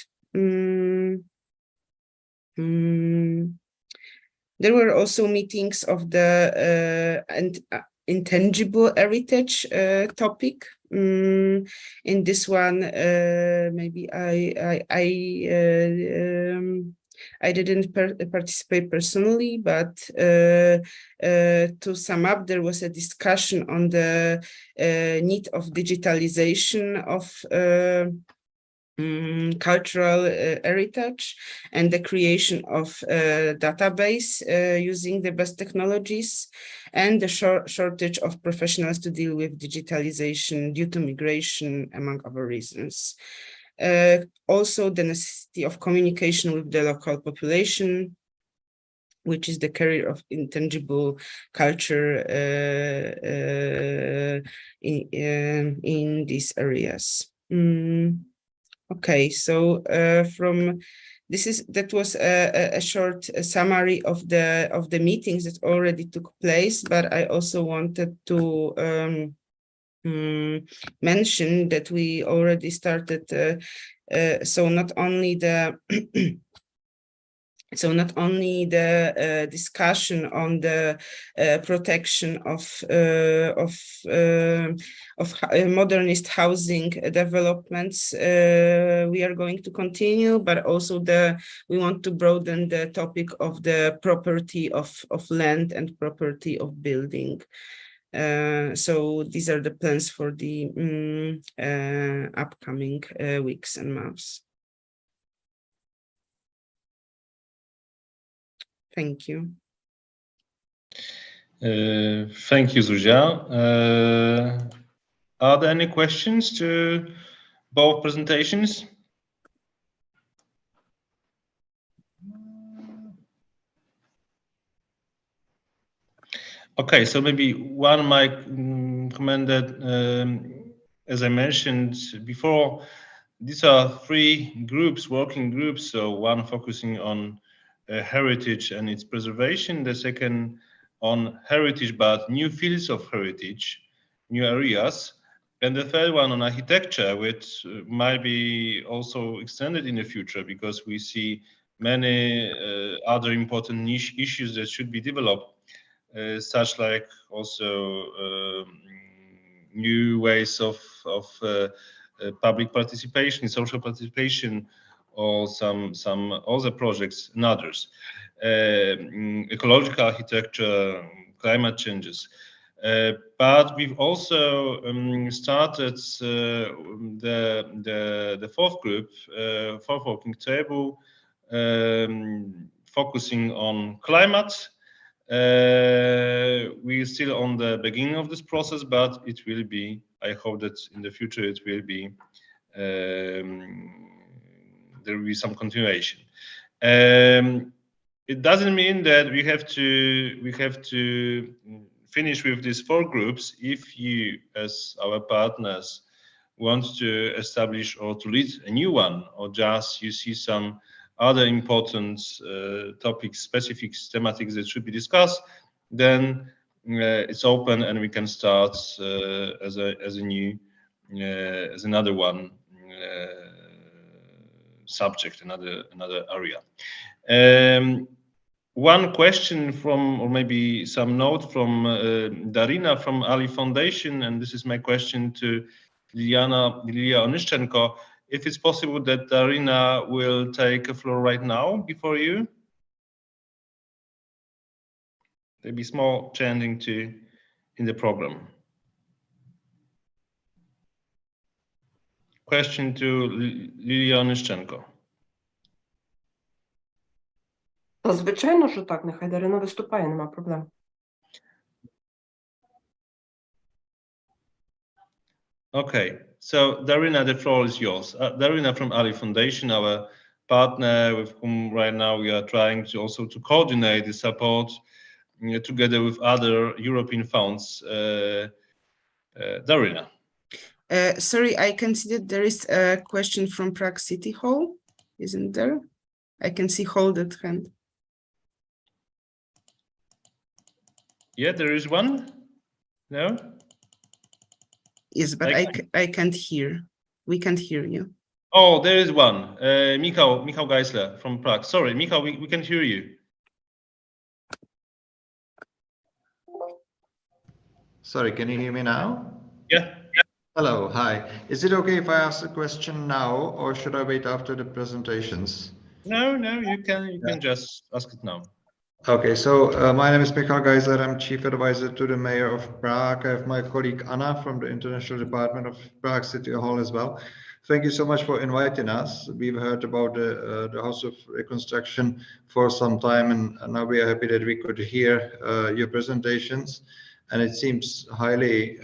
There were also meetings of the intangible heritage topic. In this one, maybe I didn't participate personally, but to sum up, there was a discussion on the need of digitalization of cultural heritage and the creation of a database using the best technologies, and the shortage of professionals to deal with digitalization due to migration, among other reasons. Also, the necessity of communication with the local population, which is the carrier of intangible culture in these areas. Okay, so that was a short summary of the meetings that already took place, but I also wanted to mention that we already started. So not only the discussion on the protection of modernist housing developments we are going to continue, but also we want to broaden the topic of the property of land and property of building. So these are the plans for the upcoming weeks and months. Thank you. Thank you, Zuzia. Are there any questions to both presentations? Okay, so maybe one might comment that, as I mentioned before, these are three groups, working groups. So one focusing on heritage and its preservation. The second on heritage, but new fields of heritage, new areas. And the third one on architecture, which might be also extended in the future because we see many other important niche issues that should be developed, such like also new ways of public participation, social participation, or some other projects and others. Ecological architecture, climate changes. But we've also started the fourth group, fourth working table, focusing on climate. We're still on the beginning of this process, but it will be, I hope that in the future it will be, there will be some continuation. It doesn't mean that we have to finish with these four groups. If you, as our partners, want to establish or to lead a new one, or just you see some other important topics, specific thematics that should be discussed, then it's open and we can start as a new, as another one subject, another area. One question from, or maybe some note from Darina from Ali Foundation, and this is my question to Lilia Onyszczenko. If it's possible that Darina will take a floor right now before you. There'll be small chanting in the program. Question to Lilia Onyszczenko. Та, звичайно, що так, нехай Дарина виступає, нема проблем. Okay, so Darina, the floor is yours. Darina from Ali Foundation, our partner with whom right now we are trying to also to coordinate the support together with other European funds. Darina. Sorry, I can see that there is a question from Prague City Hall, isn't there? I can see holded hand. Yeah, there is one. No? Yes, but I can't hear. We can't hear you. Oh, there is one. Michał Geisler from Prague. Sorry, Michał, we can hear you. Sorry, can you hear me now? Yeah. Hello, hi. Is it okay if I ask the question now, or should I wait after the presentations? No, you can just ask it now. Okay, so my name is Michał Geisler. I'm Chief Advisor to the Mayor of Prague. I have my colleague Anna from the International Department of Prague City Hall as well. Thank you so much for inviting us. We've heard about the House of Reconstruction for some time, and now we are happy that we could hear your presentations. And it seems highly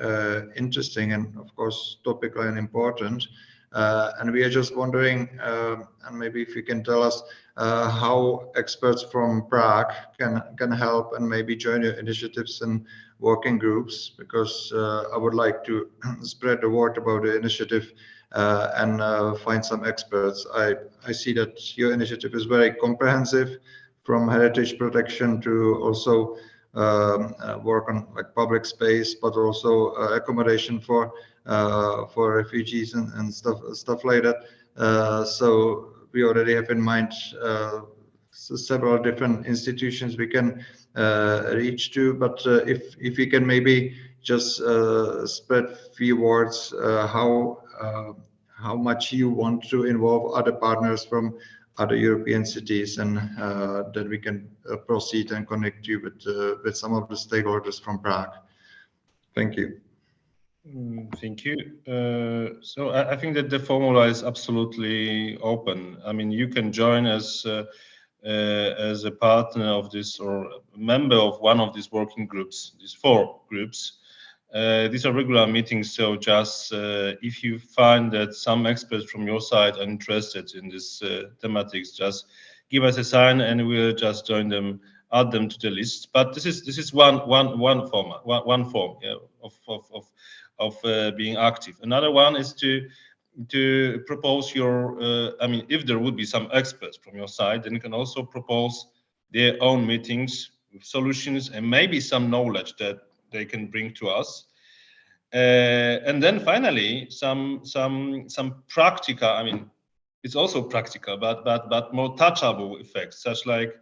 interesting and, of course, topical and important. And we are just wondering, and maybe if you can tell us how experts from Prague can help and maybe join your initiatives and working groups, because I would like to spread the word about the initiative and find some experts. I see that your initiative is very comprehensive, from heritage protection to also work on like public space, but also accommodation for refugees and stuff like that. So we already have in mind several different institutions we can reach to, but if you can maybe just spread few words how much you want to involve other partners from other European cities, and that we can proceed and connect you with some of the stakeholders from Prague. Thank you. Thank you. So I think that the formula is absolutely open. I mean, you can join as a partner of this or a member of one of these working groups, these four groups. These are regular meetings, so just if you find that some experts from your side are interested in this thematics, just give us a sign and we'll just join them, add them to the list. But this is one form, yeah, of being active. Another one is to propose your. I mean, if there would be some experts from your side, then you can also propose their own meetings with solutions and maybe some knowledge that they can bring to us. And then finally, some practical, I mean, it's also practical, but more touchable effects, such like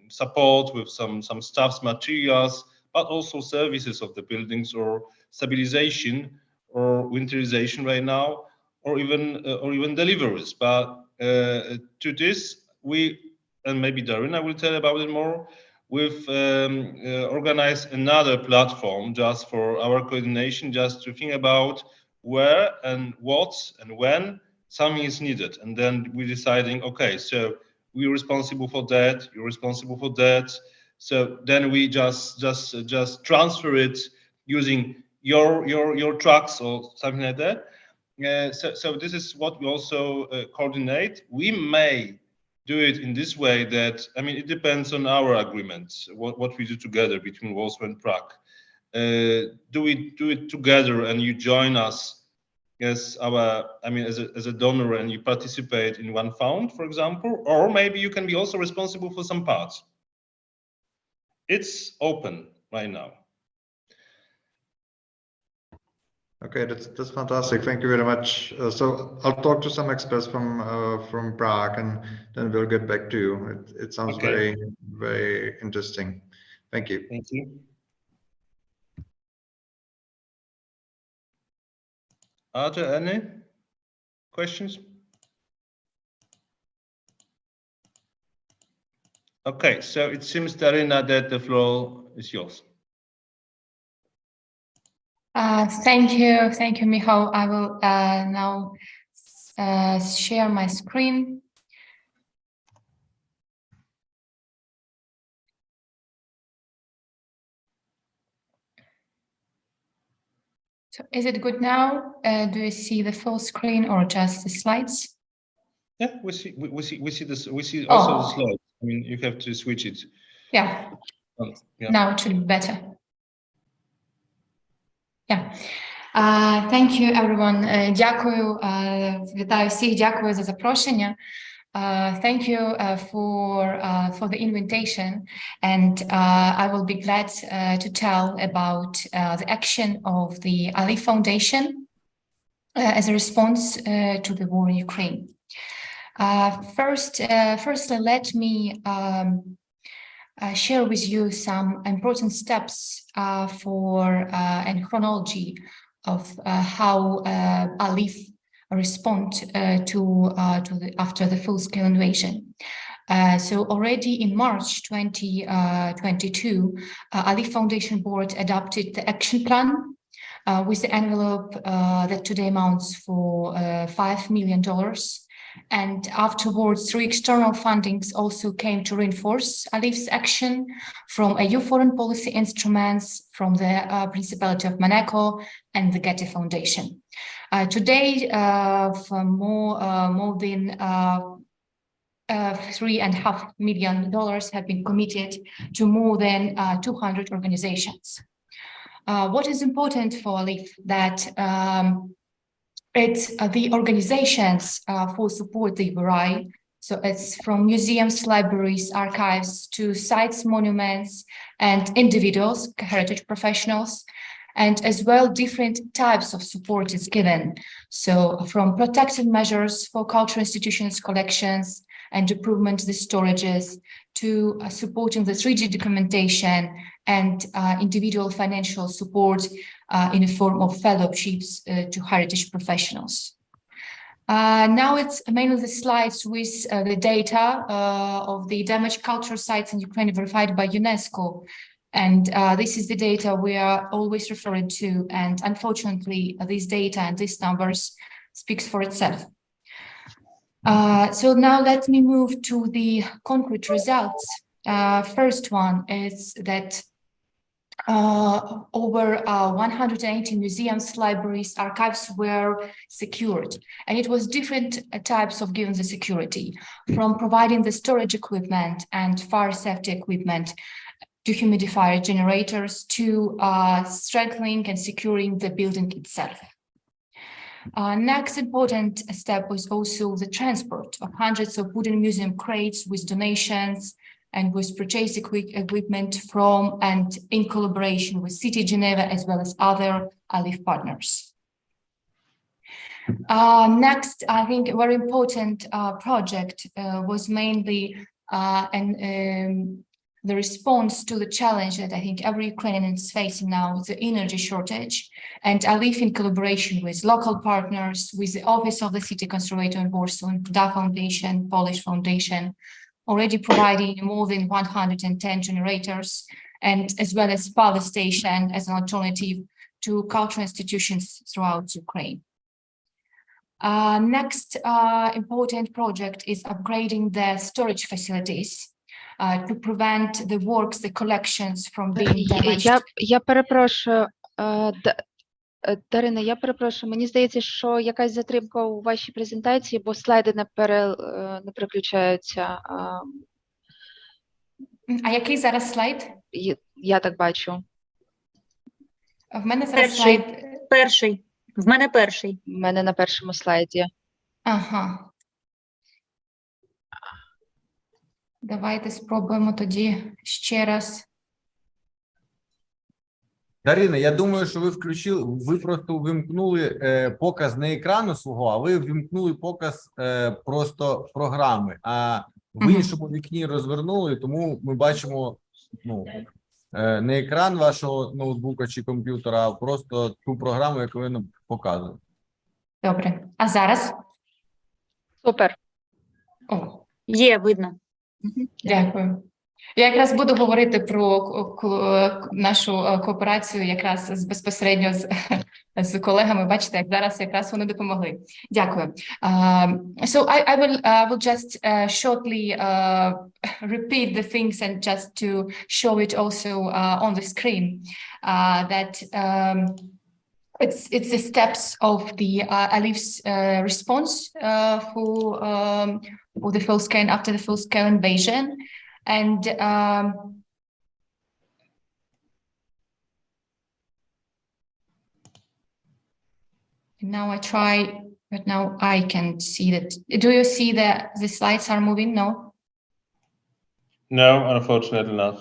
support with some staff's materials, but also services of the buildings, or stabilization or winterization right now, or even deliveries. But to this, we, and maybe Darina will tell about it more, we've organized another platform just for our coordination, just to think about where and what and when something is needed. And then we're deciding, okay, so we're responsible for that, you're responsible for that. So then we just transfer it using your trucks or something like that. So this is what we also coordinate. We may do it in this way that, I mean, it depends on our agreements, what we do together between Warsaw and Prague. Do we do it together and you join us as as a donor and you participate in one fund, for example, or maybe you can be also responsible for some parts. It's open right now. Okay, that's fantastic. Thank you very much. So I'll talk to some experts from Prague, and then we'll get back to you. It sounds okay. very interesting. Thank you. Thank you. Are there any questions? Okay, so it seems, Darina, that the floor is yours. Thank you, Michał. I will now share my screen. So is it good now? Do you see the full screen or just the slides? Yeah, we see this. We see also the slides. I mean, you have to switch it. Yeah. Yeah. Now it should be better. Yeah. Thank you, everyone. Дякую. Вітаю всіх. Дякую за запрошення. Thank you for the invitation, and I will be glad to tell about the action of the Ali Foundation as a response to the war in Ukraine. Firstly, let me share with you some important steps and chronology of how Ali respond after the full-scale invasion. So already in March 2022, Ali Foundation Board adopted the action plan with the envelope that today amounts for $5 million. And afterwards, 3 external fundings also came to reinforce Ali's action from EU foreign policy instruments, from the Principality of Monaco and the Getty Foundation. Today, for more than $3.5 million have been committed to more than 200 organizations. What is important for Ali that it's the organizations for support they vary. So it's from museums, libraries, archives to sites, monuments, and individuals, heritage professionals, and as well different types of support is given. So from protective measures for cultural institutions, collections, and improvement the storages, to supporting the 3D documentation and individual financial support in the form of fellowships to heritage professionals. Now it's mainly the slides with the data of the damaged cultural sites in Ukraine verified by UNESCO. And this is the data we are always referring to. And unfortunately, this data and these numbers speaks for itself. So now let me move to the concrete results. First one is that over 180 museums, libraries, archives were secured. And it was different types of given the security, from providing the storage equipment and fire safety equipment to humidifier generators to strengthening and securing the building itself. Next important step was also the transport of hundreds of wooden museum crates with donations and with purchased equipment from and in collaboration with City Geneva as well as other ALIF partners. Next, I think a very important project was mainly the response to the challenge that I think every Ukrainian is facing now, the energy shortage. And ALIF in collaboration with local partners, with the Office of the City Conservator in Warsaw and Da Foundation, Polish Foundation, already providing more than 110 generators, and as well as power station as an alternative to cultural institutions throughout Ukraine. Next important project is upgrading the storage facilities to prevent the works, the collections from being damaged. Я перепрошую, Дарина, я перепрошую, мені здається, що якась затримка у вашій презентації, бо слайди не переключаються. А який зараз слайд? Я так бачу. В мене зараз слайд... Перший. В мене перший. В мене на першому слайді. Ага. Давайте спробуємо тоді ще раз. Дарина, я думаю, що ви просто вимкнули показ не екрану свого, а ви вимкнули показ просто програми. А в іншому вікні розвернули, тому ми бачимо не екран вашого ноутбука чи комп'ютера, а просто ту програму, яку ви нам показуєте. Добре. А зараз? Супер. О. Є, видно. Дякую. Я якраз буду говорити про нашу кооперацію якраз безпосередньо з колегами. Бачите, як зараз якраз вони допомогли. Дякую. So I will just shortly repeat the things and just to show it also on the screen that it's the steps of the ALIF's response for the full-scale after the full-scale invasion. And now I try, but now I can see that. Do you see that the slides are moving? No? No, unfortunately not.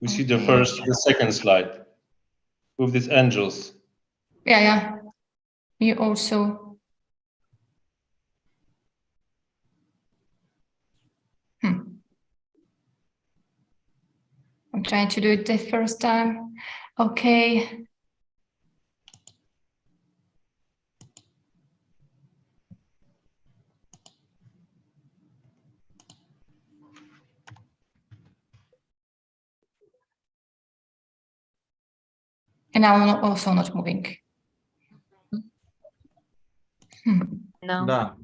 We see the second slide with these angels. Yeah. You also. I'm trying to do it the first time. Okay. And now I'm also not moving. No. Да.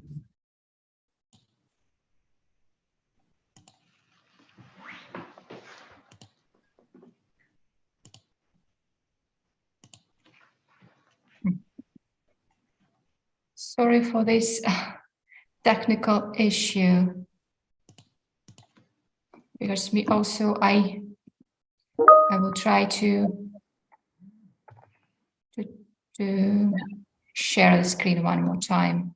Sorry for this technical issue. Because me also, I will try to share the screen one more time.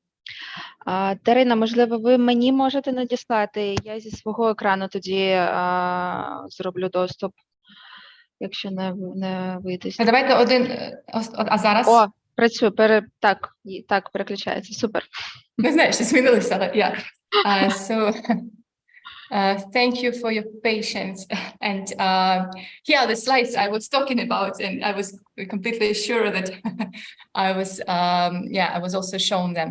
Дарина, можливо, ви мені можете надіслати? Я зі свого екрану тоді зроблю доступ, якщо не вийде. Давайте один, а зараз? О, працює, так, переключається, супер. Не знаю, що змінилося, але я. So, thank you for your patience. And here are the slides I was talking about, and I was completely sure that I was also showing them.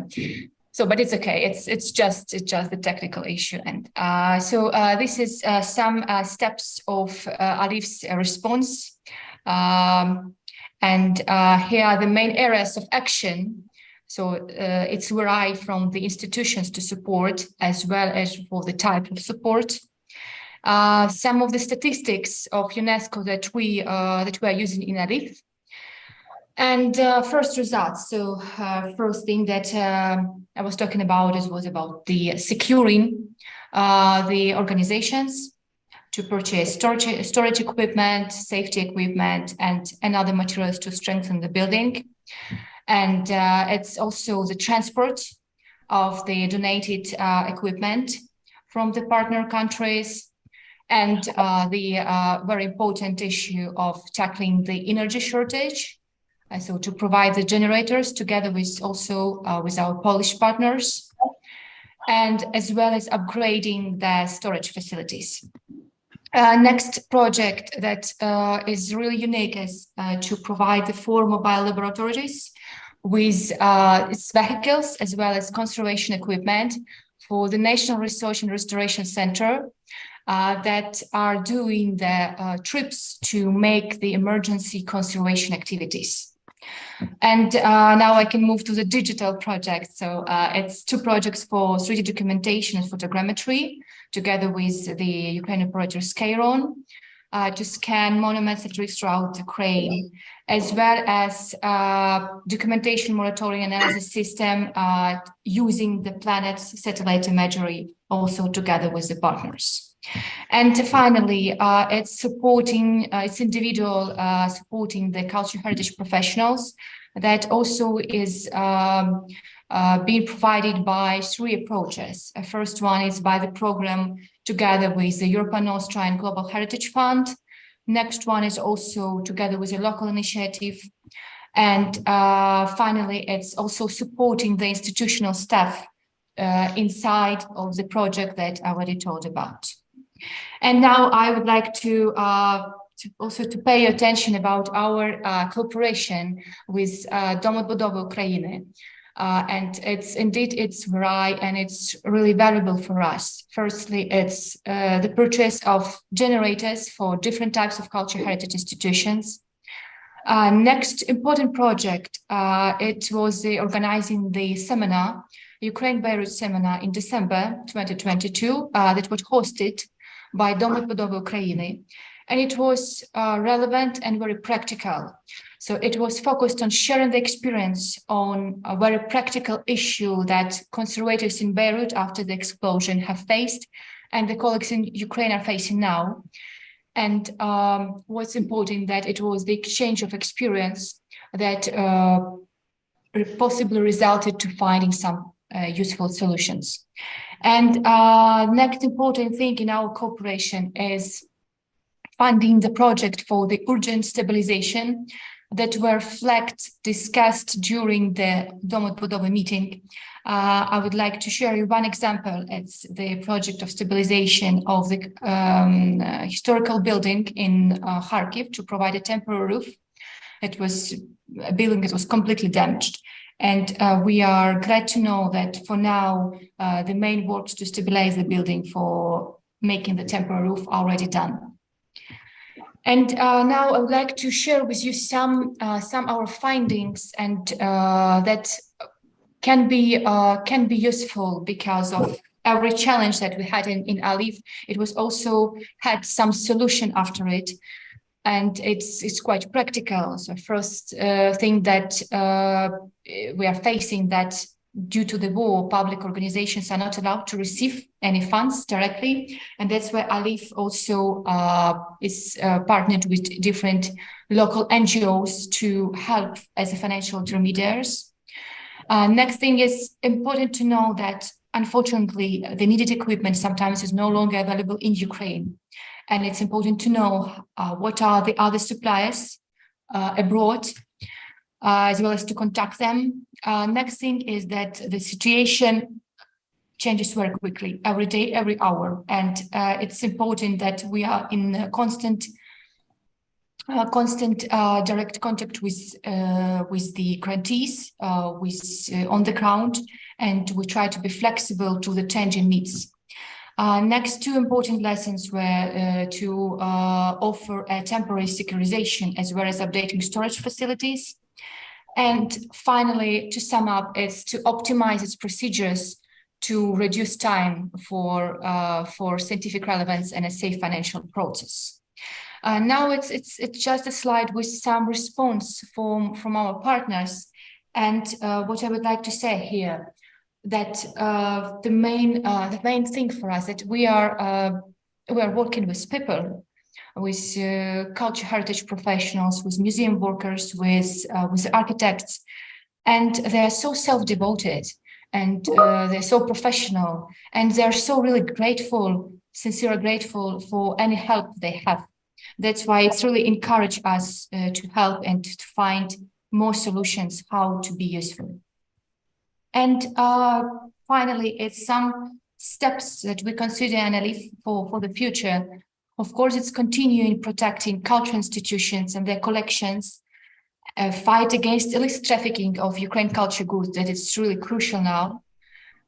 So, but it's okay. It's just the technical issue. And so this is some steps of ALIF's response. And here are the main areas of action. So it's derived from the institutions to support as well as for the type of support. Some of the statistics of UNESCO that we are using in ALIF. And first results. So first thing that I was talking about was about the securing the organizations to purchase storage equipment, safety equipment, and other materials to strengthen the building. And it's also the transport of the donated equipment from the partner countries, and the very important issue of tackling the energy shortage. So to provide the generators together with also with our Polish partners, and as well as upgrading the storage facilities. Next project that is really unique is to provide the 4 mobile laboratories with its vehicles as well as conservation equipment for the National Research and Restoration Center that are doing the trips to make the emergency conservation activities. And now I can move to the digital project. So it's 2 projects for 3D documentation and photogrammetry, together with the Ukrainian operator Skeiron, to scan monuments and trees throughout Ukraine, as well as documentation monitoring analysis system using the planet's satellite imagery, also together with the partners. And finally, it's supporting, it's individual supporting the cultural heritage professionals that also is being provided by 3 approaches. The first one is by the program together with the European Austrian Global Heritage Fund. Next one is also together with a local initiative. And finally, it's also supporting the institutional staff inside of the project that I already told about. And now I would like to also to pay attention about our cooperation with Domu Odbudowy Ukrainy. And it's rare and it's really valuable for us. Firstly, it's the purchase of generators for different types of cultural heritage institutions. Next important project, it was organizing the seminar, Ukraine-Beirut seminar in December 2022 that was hosted by Domu Odbudowy Ukrainy. And it was relevant and very practical. So it was focused on sharing the experience on a very practical issue that conservators in Beirut after the explosion have faced, and the colleagues in Ukraine are facing now. And what's important that it was the exchange of experience that possibly resulted to finding some useful solutions. And next important thing in our cooperation is funding the project for the urgent stabilization that were discussed during the Domu Odbudowy meeting. I would like to share you one example. It's the project of stabilization of the historical building in Kharkiv to provide a temporary roof. It was a building that was completely damaged. And we are glad to know that for now, the main works to stabilize the building for making the temporary roof already done. And now I would like to share with you some our findings, and that can be useful because of every challenge that we had in Alif. It was also had some solution after it, and it's quite practical. So first thing that we are facing that due to the war, public organizations are not allowed to receive any funds directly. And that's why Alif also is partnered with different local NGOs to help as a financial intermediaries. Next thing is important to know that, unfortunately, the needed equipment sometimes is no longer available in Ukraine. And it's important to know what are the other suppliers abroad, as well as to contact them. Next thing is that the situation changes very quickly, every day, every hour. And it's important that we are in constant direct contact with the grantees, on the ground, and we try to be flexible to the changing needs. Next 2 important lessons were to offer a temporary securitization as well as updating storage facilities. And finally, to sum up, is to optimize its procedures to reduce time for scientific relevance and a safe financial process. Now it's just a slide with some response from our partners. And what I would like to say here, that the main thing for us that we are working with people, with cultural heritage professionals, with museum workers, with architects, And they are so self-devoted, and they're so professional, and they're so really grateful, sincerely grateful for any help they have. That's why it's really encouraged us to help and to find more solutions how to be useful. And finally, it's some steps that we consider and LIF for the future. Of course, it's continuing protecting cultural institutions and their collections, fight against illicit trafficking of Ukraine culture goods, that it's really crucial now,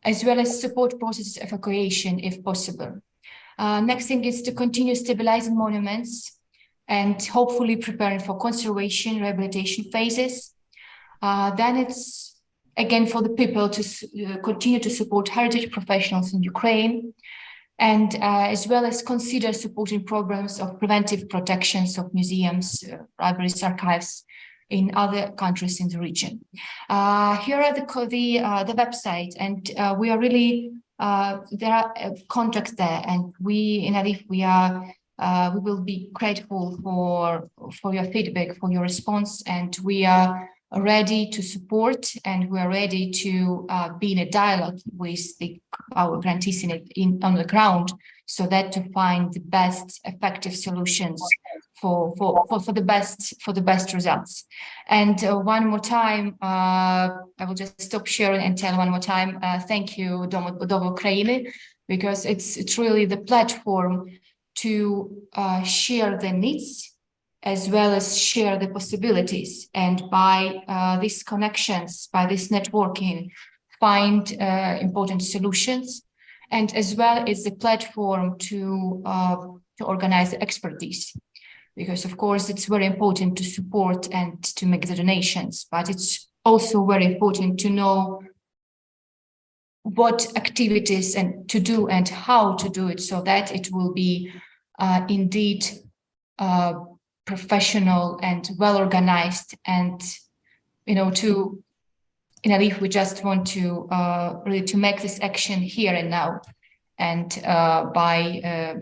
as well as support process evacuation if possible. Next thing is to continue stabilizing monuments and hopefully preparing for conservation, rehabilitation phases. Then it's again for the people to continue to support heritage professionals in Ukraine, and as well as consider supporting programs of preventive protections of museums, libraries, archives in other countries in the region. Here are the website, and we are really there are contacts there, and we in ALIF we will be grateful for your feedback, for your response, and we are ready to support, and we are ready to be in a dialogue with our grantees on the ground, so that to find the best effective solutions for the best results. And one more time, I will just stop sharing and tell one more time, thank you, Domu Odbudowy Ukrainy, because it's really the platform to share the needs as well as share the possibilities, and by these connections, by this networking, find important solutions, and as well as the platform to organize the expertise. Because of course it's very important to support and to make the donations, but it's also very important to know what activities and to do and how to do it, so that it will be indeed professional and well organized. And in ALIF we just want to really to make this action here and now, and by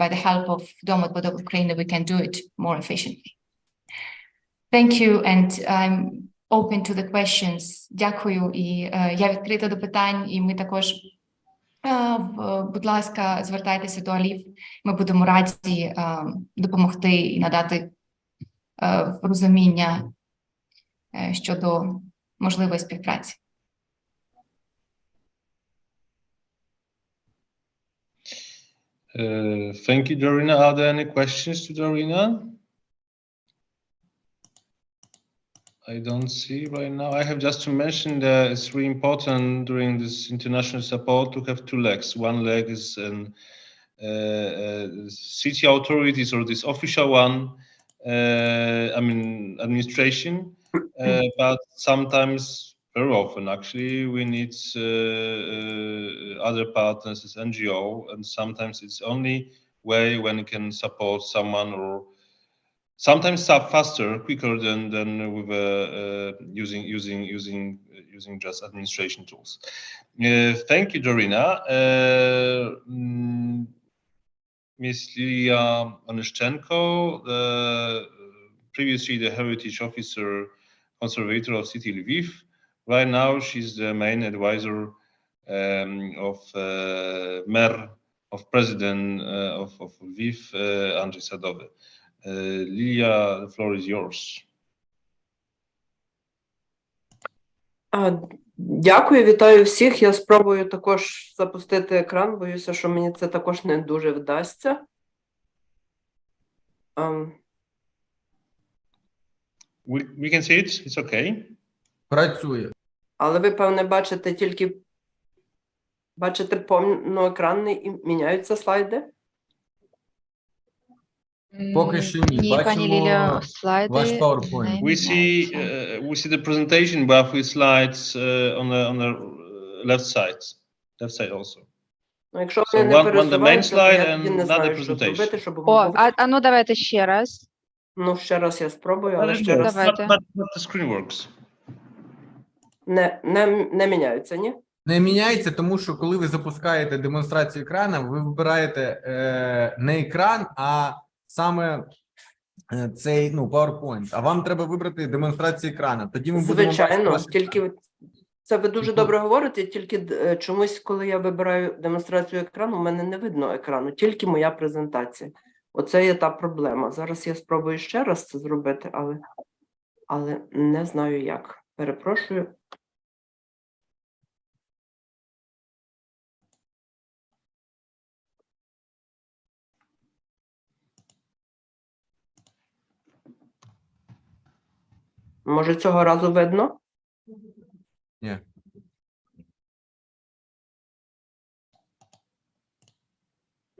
the help of Domu Odbudowy Ukrainy we can do it more efficiently. Thank you, and I'm open to the questions. Дякую, і я відкрита до питань, і ми також, будь ласка, звертайтеся до ALIF, ми будемо раді допомогти і надати розуміння щодо можливої співпраці. Thank you, Dorina. Are there any questions to Dorina? I don't see right now. I have just to mention that it's really important during this international support to have two legs. One leg is city authorities, or this official one, administration, but sometimes, very often actually, we need other partners as NGO, and sometimes it's only way when you can support someone, or sometimes faster, quicker than with using just administration tools. Thank you, Dorina. Ms. Lilia Onyszczenko, previously the Heritage Officer Conservator of City Lviv. Right now, she's the main advisor of Mayor of President of Lviv, Andrzej Sadowy. Lilia, the floor is yours. Дякую, вітаю всіх. Я спробую також запустити екран. Боюся, що мені це також не дуже вдасться. We can see it. It's okay. Працює. Але ви, певне, бачите повноекранний і міняються слайди? Поки що ні. Ні, пані Лілія, слайди ваш PowerPoint. We see the presentation, but with slides on the left side also. Якщо вони не пересуваються, то я тоді не знаю, що зробити, щоб О, ну давайте ще раз. Ну, ще раз я спробую, але ще раз. Давайте. But the screen works. Не міняються, ні? Не міняється, тому що коли ви запускаєте демонстрацію екрану, ви вибираєте не екран, а саме цей, PowerPoint, а вам треба вибрати демонстрацію екрану. Тоді ми будемо Звичайно, бачити тільки це ви дуже добре говорите, тільки чомусь, коли я вибираю демонстрацію екрану, у мене не видно екрану, тільки моя презентація. Оце є та проблема. Зараз я спробую ще раз це зробити, але не знаю як. Перепрошую. Може, цього разу видно? Ні.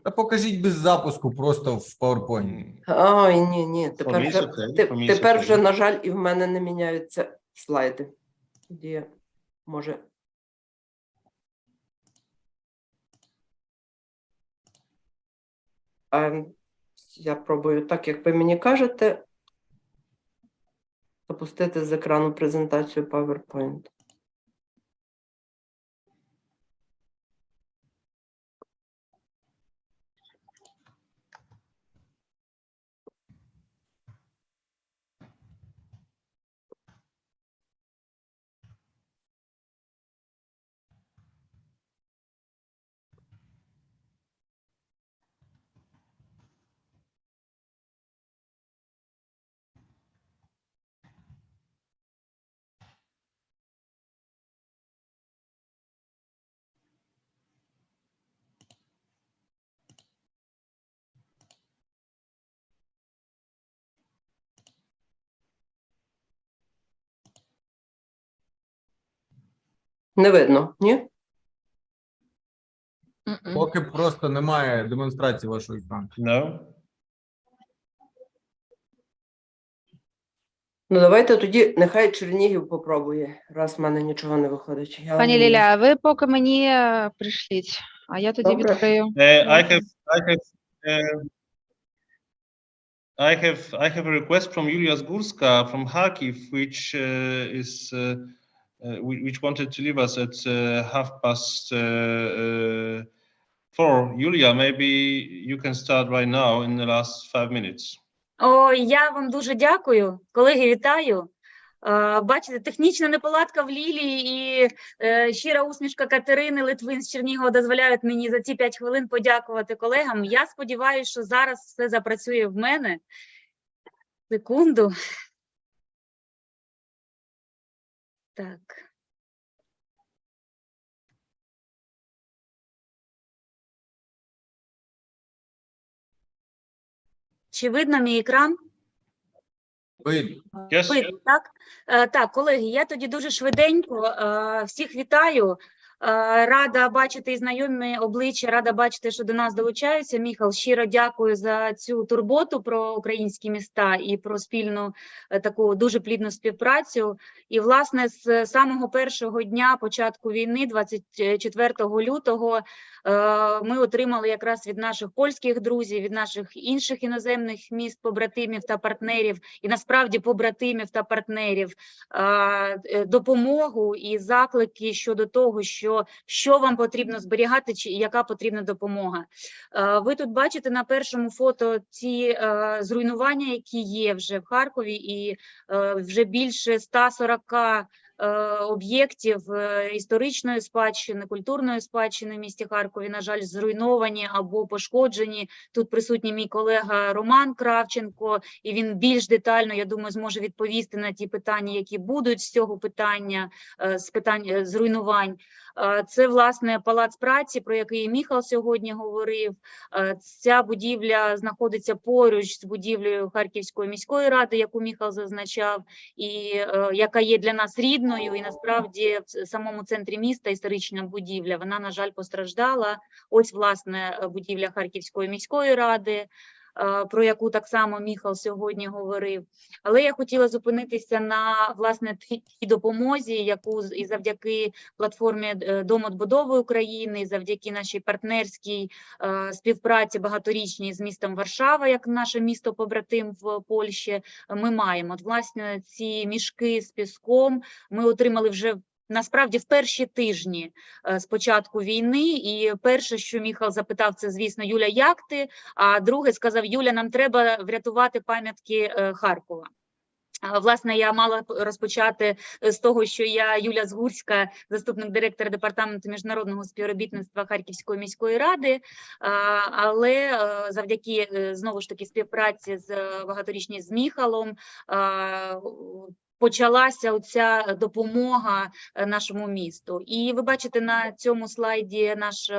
Та покажіть без запуску просто в PowerPoint. Ой, ні. Тепер, me вже, it's okay. For me it's тепер okay. вже, на жаль, і в мене не міняються слайди. Тоді я, може... Я пробую так, як ви мені кажете, запустити з екрану презентацію PowerPoint. Не видно, ні? Поки просто немає демонстрації вашого екрану. No. Ну, давайте тоді, нехай Чернігів попробує, раз в мене нічого не виходить. Пані Ліля, ви поки мені прийшліть, а я тоді Добре. відкрию. I have a request from Julia Zgórska from Kharkiv, which wanted to leave us at 4:30. Julia, maybe you can start right now in the last 5 minutes. О, я вам дуже дякую. Колеги, вітаю. Бачите, технічна неполадка в Лілії і щира усмішка Катерини Литвин з Чернігова дозволяють мені за ці 5 хвилин подякувати колегам. Я сподіваюся, що зараз все запрацює в мене. Секунду. Так. Чи видно мій екран? Видно. Yes. Видно, так? Так, колеги, я тоді дуже швиденько всіх вітаю. Рада бачити і знайомі обличчя, рада бачити, що до нас долучаються. Міхал, щиро дякую за цю турботу про українські міста і про спільну таку дуже плідну співпрацю. І, власне, з самого першого дня початку війни, 24 лютого, ми отримали якраз від наших польських друзів, від наших інших іноземних міст, побратимів та партнерів, і насправді побратимів та партнерів, допомогу і заклики щодо того, що вам потрібно зберігати, чи яка потрібна допомога. Ви тут бачите на першому фото ці зруйнування, які є вже в Харкові, і вже більше 140 об'єктів історичної спадщини, культурної спадщини в місті Харкові, на жаль, зруйновані або пошкоджені. Тут присутній мій колега Роман Кравченко, і він більш детально, я думаю, зможе відповісти на ті питання, які будуть з цього питання, з питань зруйнувань. Це, власне, Палац праці, про який Міхал сьогодні говорив. Ця будівля знаходиться поруч з будівлею Харківської міської ради, яку Міхал зазначав, і яка є для нас рідною, і насправді в самому центрі міста історична будівля, вона, на жаль, постраждала. Ось, власне, будівля Харківської міської ради, про яку так само Міхал сьогодні говорив. Але я хотіла зупинитися на, власне, тій допомозі, яку і завдяки платформі Дому Odbudowy України, завдяки нашій партнерській співпраці багаторічній з містом Варшава, як наше місто-побратим в Польщі, ми маємо. От, власне, ці мішки з піском ми отримали вже насправді в перші тижні з початку війни, і перше, що Міхал запитав, це, звісно, Юля, як ти? А друге сказав, Юля, нам треба врятувати пам'ятки Харкова. Власне, я мала розпочати з того, що я Юля Згурська, заступник директора департаменту міжнародного співробітництва Харківської міської ради, але завдяки, знову ж таки, співпраці з багаторічній з Міхалом, почалася оця допомога нашому місту. І ви бачите на цьому слайді наш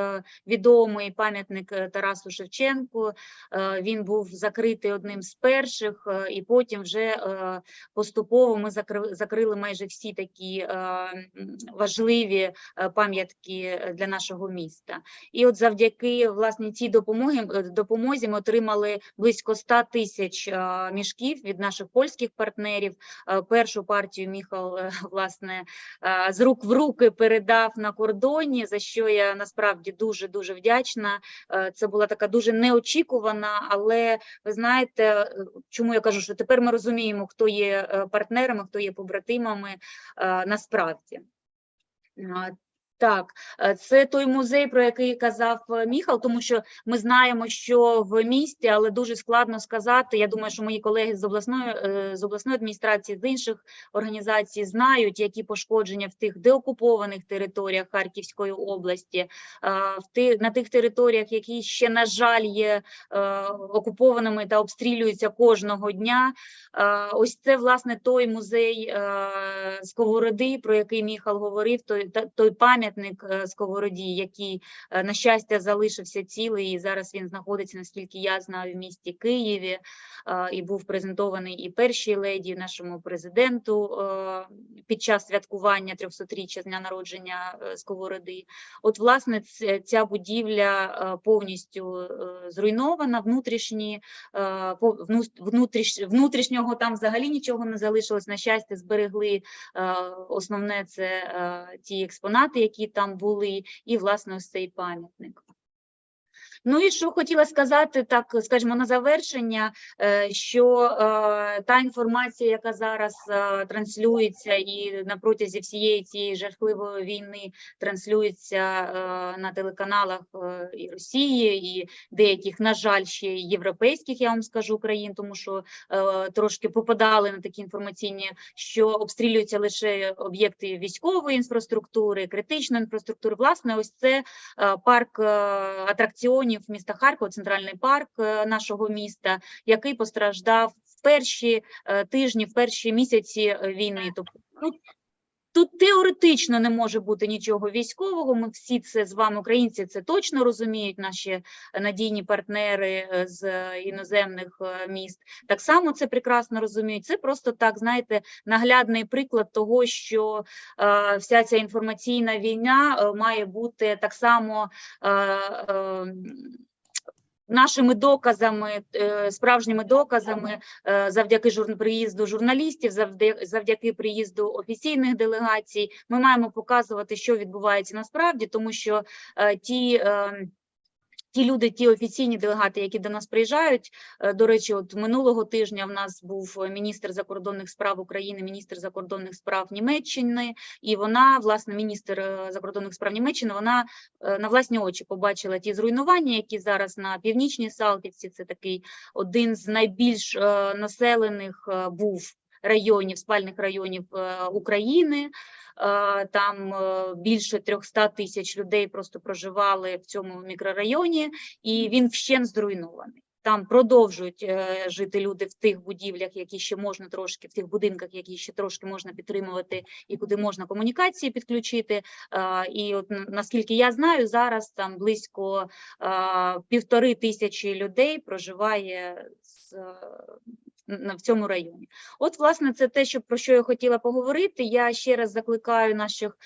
відомий пам'ятник Тарасу Шевченку. Він був закритий одним з перших, і потім вже поступово ми закрили майже всі такі важливі пам'ятки для нашого міста. І от завдяки, власне, цій допомозі ми отримали близько 100 тисяч мішків від наших польських партнерів. Першу партію Міхал, власне, з рук в руки передав на кордоні, за що я насправді дуже-дуже вдячна. Це була така дуже неочікувана, але ви знаєте, чому я кажу, що тепер ми розуміємо, хто є партнерами, хто є побратимами насправді. Так, це той музей, про який казав Міхал, тому що ми знаємо, що в місті, але дуже складно сказати. Я думаю, що мої колеги з обласної адміністрації, з інших організацій знають, які пошкодження в тих деокупованих територіях Харківської області, на тих територіях, які ще, на жаль, є окупованими та обстрілюються кожного дня. Ось це, власне, той музей Сковороди, про який Міхал говорив, той пам'ятник Сковороді, який, на щастя, залишився цілий, і зараз він знаходиться, наскільки я знаю, в місті Києві, і був презентований і першій леді, нашому президенту під час святкування 300-річчя з дня народження Сковороди. От, власне, ця будівля повністю зруйнована, внутрішнього там взагалі нічого не залишилось, на щастя, зберегли основне, це ті експонати, які там були, і, власне, ось цей пам'ятник. Ну і що хотіла сказати, так, скажімо, на завершення, що та інформація, яка зараз транслюється і на протязі всієї цієї жахливої війни транслюється на телеканалах і Росії, і деяких, на жаль, ще європейських, я вам скажу, країн, тому що трошки попадали на такі інформаційні, що обстрілюються лише об'єкти військової інфраструктури, критичної інфраструктури. Власне, ось це парк атракціонів міста Харкова, центральний парк нашого міста, який постраждав в перші тижні, в перші місяці війни. Тобто тут теоретично не може бути нічого військового, ми всі це з вами, українці, це точно розуміють, наші надійні партнери з іноземних міст. Так само це прекрасно розуміють. Це просто так, знаєте, наглядний приклад того, що вся ця інформаційна війна має бути так само нашими доказами, справжніми доказами, завдяки приїзду журналістів, завдяки приїзду офіційних делегацій, ми маємо показувати, що відбувається насправді, тому що ті люди, ті офіційні делегати, які до нас приїжджають, до речі, от минулого тижня в нас був міністр закордонних справ України, міністр закордонних справ Німеччини, і вона, власне, міністр закордонних справ Німеччини, вона на власні очі побачила ті зруйнування, які зараз на північній Салтівці, це такий один з найбільш населених був районів, спальних районів України. Там більше 300 тисяч людей просто проживали в цьому мікрорайоні, і він вщент зруйнований. Там продовжують жити люди в тих будівлях, які ще можна трошки, в тих будинках, які ще трошки можна підтримувати і куди можна комунікації підключити. І от, наскільки я знаю, зараз там близько 1500 людей проживає в цьому районі. От, власне, це те, про що я хотіла поговорити. Я ще раз закликаю наших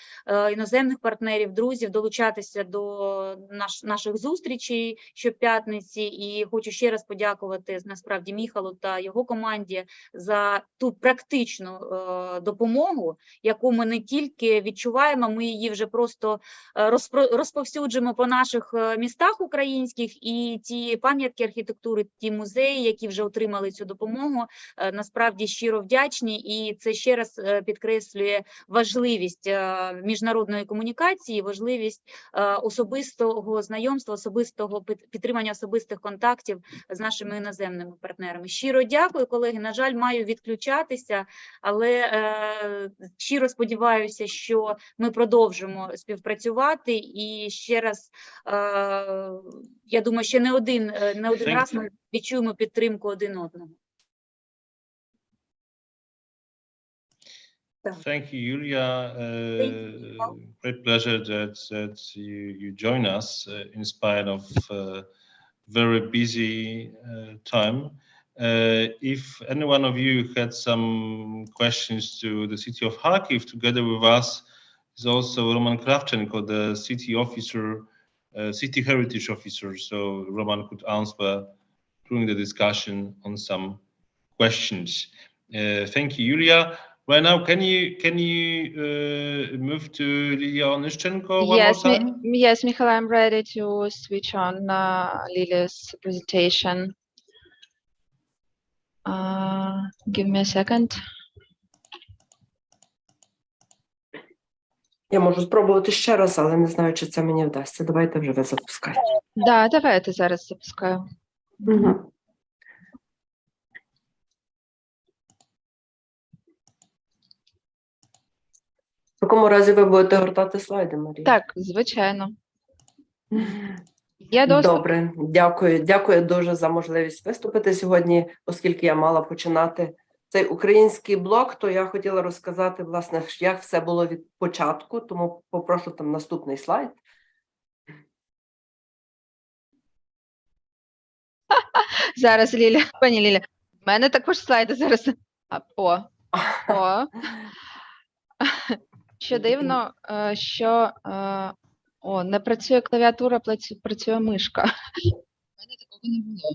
іноземних партнерів, друзів долучатися до наших зустрічей щоп'ятниці, і хочу ще раз подякувати, насправді, Міхалу та його команді за ту практичну допомогу, яку ми не тільки відчуваємо, ми її вже просто розповсюджуємо по наших містах українських, і ті пам'ятки архітектури, ті музеї, які вже отримали цю допомогу, допомогу. Насправді щиро вдячні, і це ще раз підкреслює важливість міжнародної комунікації, важливість особистого знайомства, особистого підтримання особистих контактів з нашими іноземними партнерами. Щиро дякую, колеги. На жаль, маю відключатися, але щиро сподіваюся, що ми продовжимо співпрацювати. І ще раз, я думаю, що не один раз ми відчуємо підтримку один одного. Thank you, Julia. Great pleasure that you join us in spite of very busy time. If any one of you had some questions to the city of Kharkiv, together with us is also Roman Kravchenko, the city officer, city heritage officer. So Roman could answer during the discussion on some questions. Thank you, Julia. Right now, can you move to Lilia Onyshchenko one more time? Yes, Michael, I'm ready to switch on Lilia's presentation. Give me a second. Я можу спробувати ще раз, але не знаю, чи це мені вдасться. Давайте вже ви запускайте. Да, давайте зараз запускаю. Угу. В такому разі ви будете гортати слайди, Марія? Так, звичайно. Я досить... Добре, дякую. Дякую дуже за можливість виступити сьогодні, оскільки я мала починати цей український блок, то я хотіла розказати, власне, як все було від початку, тому попрошу там наступний слайд. Зараз, Ліля, пані Ліля, в мене також слайди зараз. Що дивно, що не працює клавіатура, працює мишка. У мене такого не було.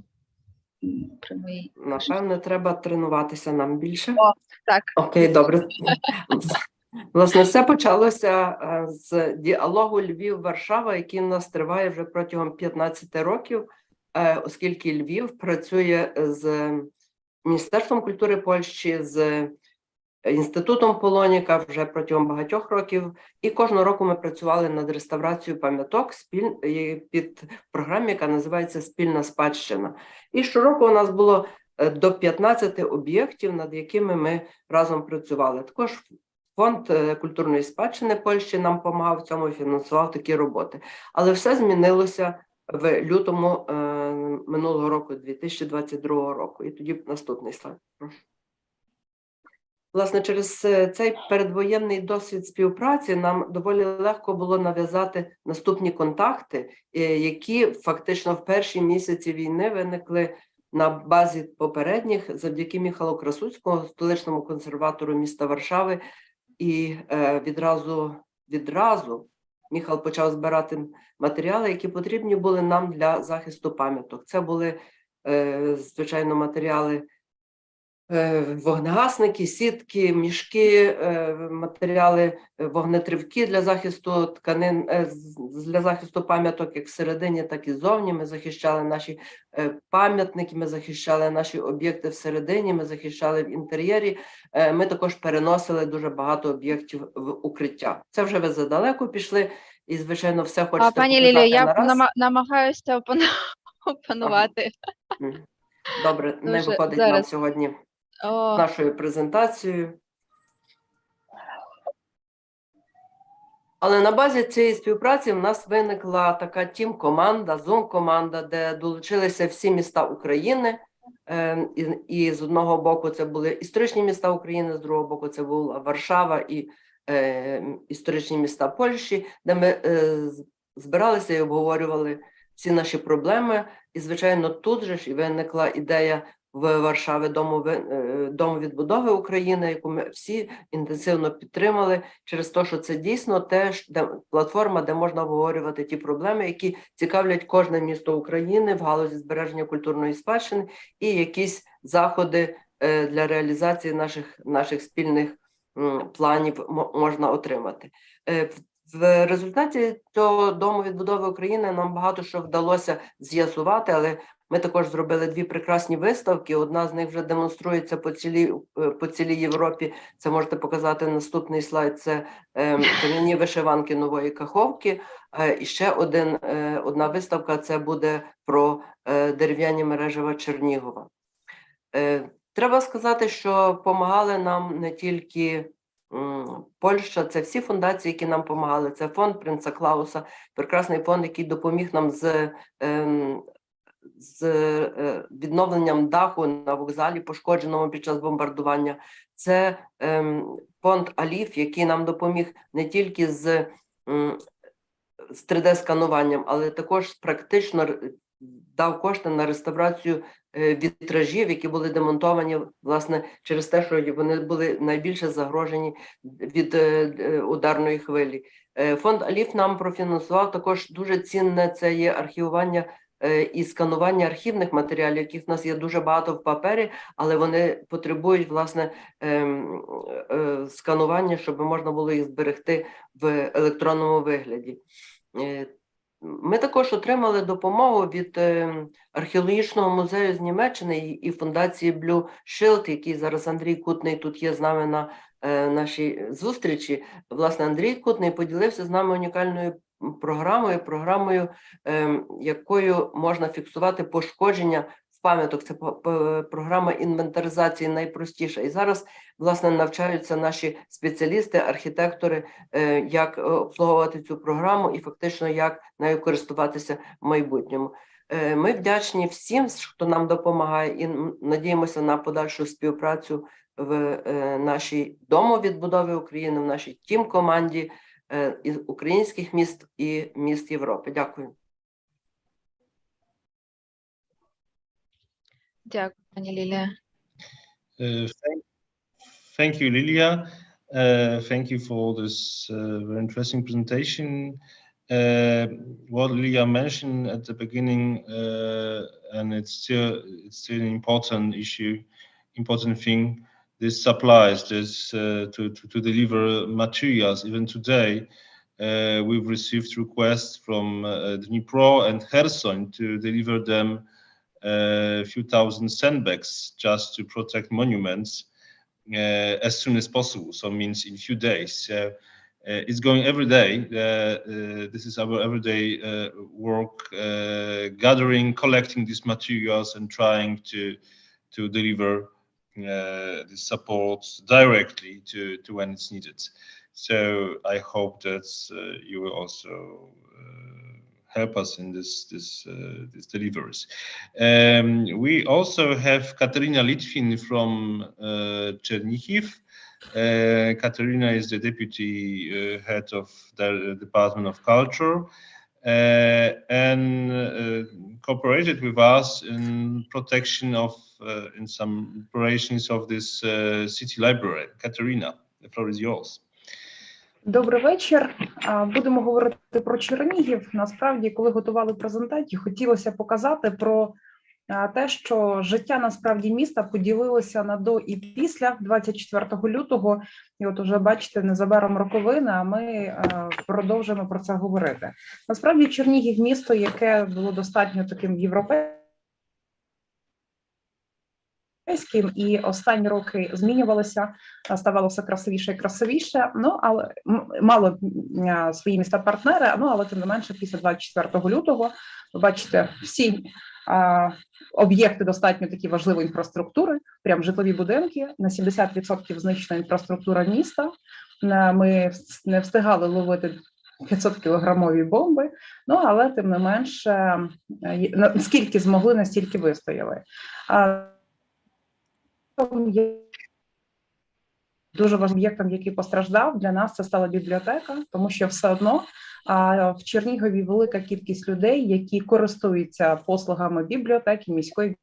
Напевно, треба тренуватися нам більше. Так. Окей, добре. Власне, все почалося з діалогу Львів-Варшава, який у нас триває вже протягом 15 років, оскільки Львів працює з Міністерством культури Польщі, з Інститутом Полоніка вже протягом багатьох років. І кожного року ми працювали над реставрацією пам'яток під програмою, яка називається «Спільна спадщина». І щороку у нас було до 15 об'єктів, над якими ми разом працювали. Також Фонд культурної спадщини Польщі нам допомагав в цьому і фінансував такі роботи. Але все змінилося в лютому минулого року, 2022 року. І тоді наступний слайд, прошу. Власне, через цей передвоєнний досвід співпраці нам доволі легко було нав'язати наступні контакти, які фактично в перші місяці війни виникли на базі попередніх завдяки Міхалу Красуцькому, столичному консерватору міста Варшави. І відразу Міхал почав збирати матеріали, які потрібні були нам для захисту пам'яток. Це були, звичайно, матеріали вогнегасники, сітки, мішки, матеріали вогнетривки для захисту тканин, для захисту пам'яток як всередині, так і ззовні. Ми захищали наші пам'ятники, ми захищали наші об'єкти всередині, ми захищали в інтер'єрі. Ми також переносили дуже багато об'єктів в укриття. Це вже ви задалеко пішли і, звичайно, все хочете пані показати Лілія, нараз. я намагаюся опанувати. Добре, не Дуже виходить зараз. нам сьогодні нашою презентацією. Але на базі цієї співпраці в нас виникла така тім-команда, зум-команда, де долучилися всі міста України. І з одного боку це були історичні міста України, з другого боку це була Варшава і історичні міста Польщі, де ми збиралися і обговорювали всі наші проблеми. І, звичайно, тут же ж і виникла ідея в Варшаві Дому відбудови України, яку ми всі інтенсивно підтримали, через те, що це дійсно теж платформа, де можна обговорювати ті проблеми, які цікавлять кожне місто України в галузі збереження культурної спадщини, і якісь заходи для реалізації наших спільних планів можна отримати. В результаті цього Дому відбудови України нам багато що вдалося з'ясувати, але Ми також зробили 2 прекрасні виставки. Одна з них вже демонструється по цілій Європі. Це можете показати наступний слайд. Це кам'яні вишиванки Нової Каховки. І ще одна виставка – це буде про дерев'яні мережева Чернігова. Треба сказати, що допомагали нам не тільки Польща, це всі фундації, які нам допомагали. Це фонд Принца Клауса, прекрасний фонд, який допоміг нам з відновленням даху на вокзалі, пошкодженому під час бомбардування. Це фонд Аліф, який нам допоміг не тільки з 3D-скануванням, але також практично дав кошти на реставрацію вітражів, які були демонтовані, власне, через те, що вони були найбільше загрожені від ударної хвилі. Фонд Аліф нам профінансував також дуже цінне, це є архівування і сканування архівних матеріалів, яких в нас є дуже багато в папері, але вони потребують, власне, сканування, щоб можна було їх зберегти в електронному вигляді. Ми також отримали допомогу від археологічного музею з Німеччини і фундації Blue Shield, який зараз Андрій Кутний тут є з нами на нашій зустрічі. Власне, Андрій Кутний поділився з нами унікальною програмою, якою можна фіксувати пошкодження в пам'яток. Це програма інвентаризації найпростіша. І зараз, власне, навчаються наші спеціалісти, архітектори, як обслуговувати цю програму і фактично як нею користуватися в майбутньому. Ми вдячні всім, хто нам допомагає, і надіємося на подальшу співпрацю в нашій Дому відбудови України, в нашій тім-команді із українських міст і міст Європи. Дякую. Дякую, пані Лілія. Thank you, Lilia. Thank you for this very interesting presentation. What Lilia mentioned at the beginning, and it's still an important issue, important thing. This supplies to deliver materials. Even today, we've received requests from Dnipro and Kherson to deliver them a few thousand sandbags just to protect monuments as soon as possible. So it means in few days. It's going every day. This is our everyday work, gathering, collecting these materials and trying to deliver the support directly to when it's needed. So I hope that you will also help us in these deliveries. We also have Katerina Litwin from Chernihiv. Katerina is the deputy head of the Department of Culture and cooperated with us in protection of in some operations of this city library. Katerina, the floor is yours. Добрий вечір. Будемо говорити про Чернігів. Насправді, коли готували презентацію, хотілося показати про те, що життя насправді міста поділилося на до і після 24 лютого. І от уже бачите, незабаром роковини, а ми продовжуємо про це говорити. Насправді Чернігів місто, яке було достатньо таким європейським, і останні роки змінювалося, ставало все красивіше і красивіше, але мало свої міста-партнери, але тим не менше після 24 лютого, ви бачите, всі об'єкти достатньо такі важливої інфраструктури, прям житлові будинки, на 70% знищена інфраструктура міста, ми не встигали ловити 500-кілограмові бомби, але тим не менше, скільки змогли, настільки вистояли. Дуже важливим об'єктом, який постраждав, для нас це стала бібліотека, тому що все одно в Чернігові велика кількість людей, які користуються послугами бібліотеки, міської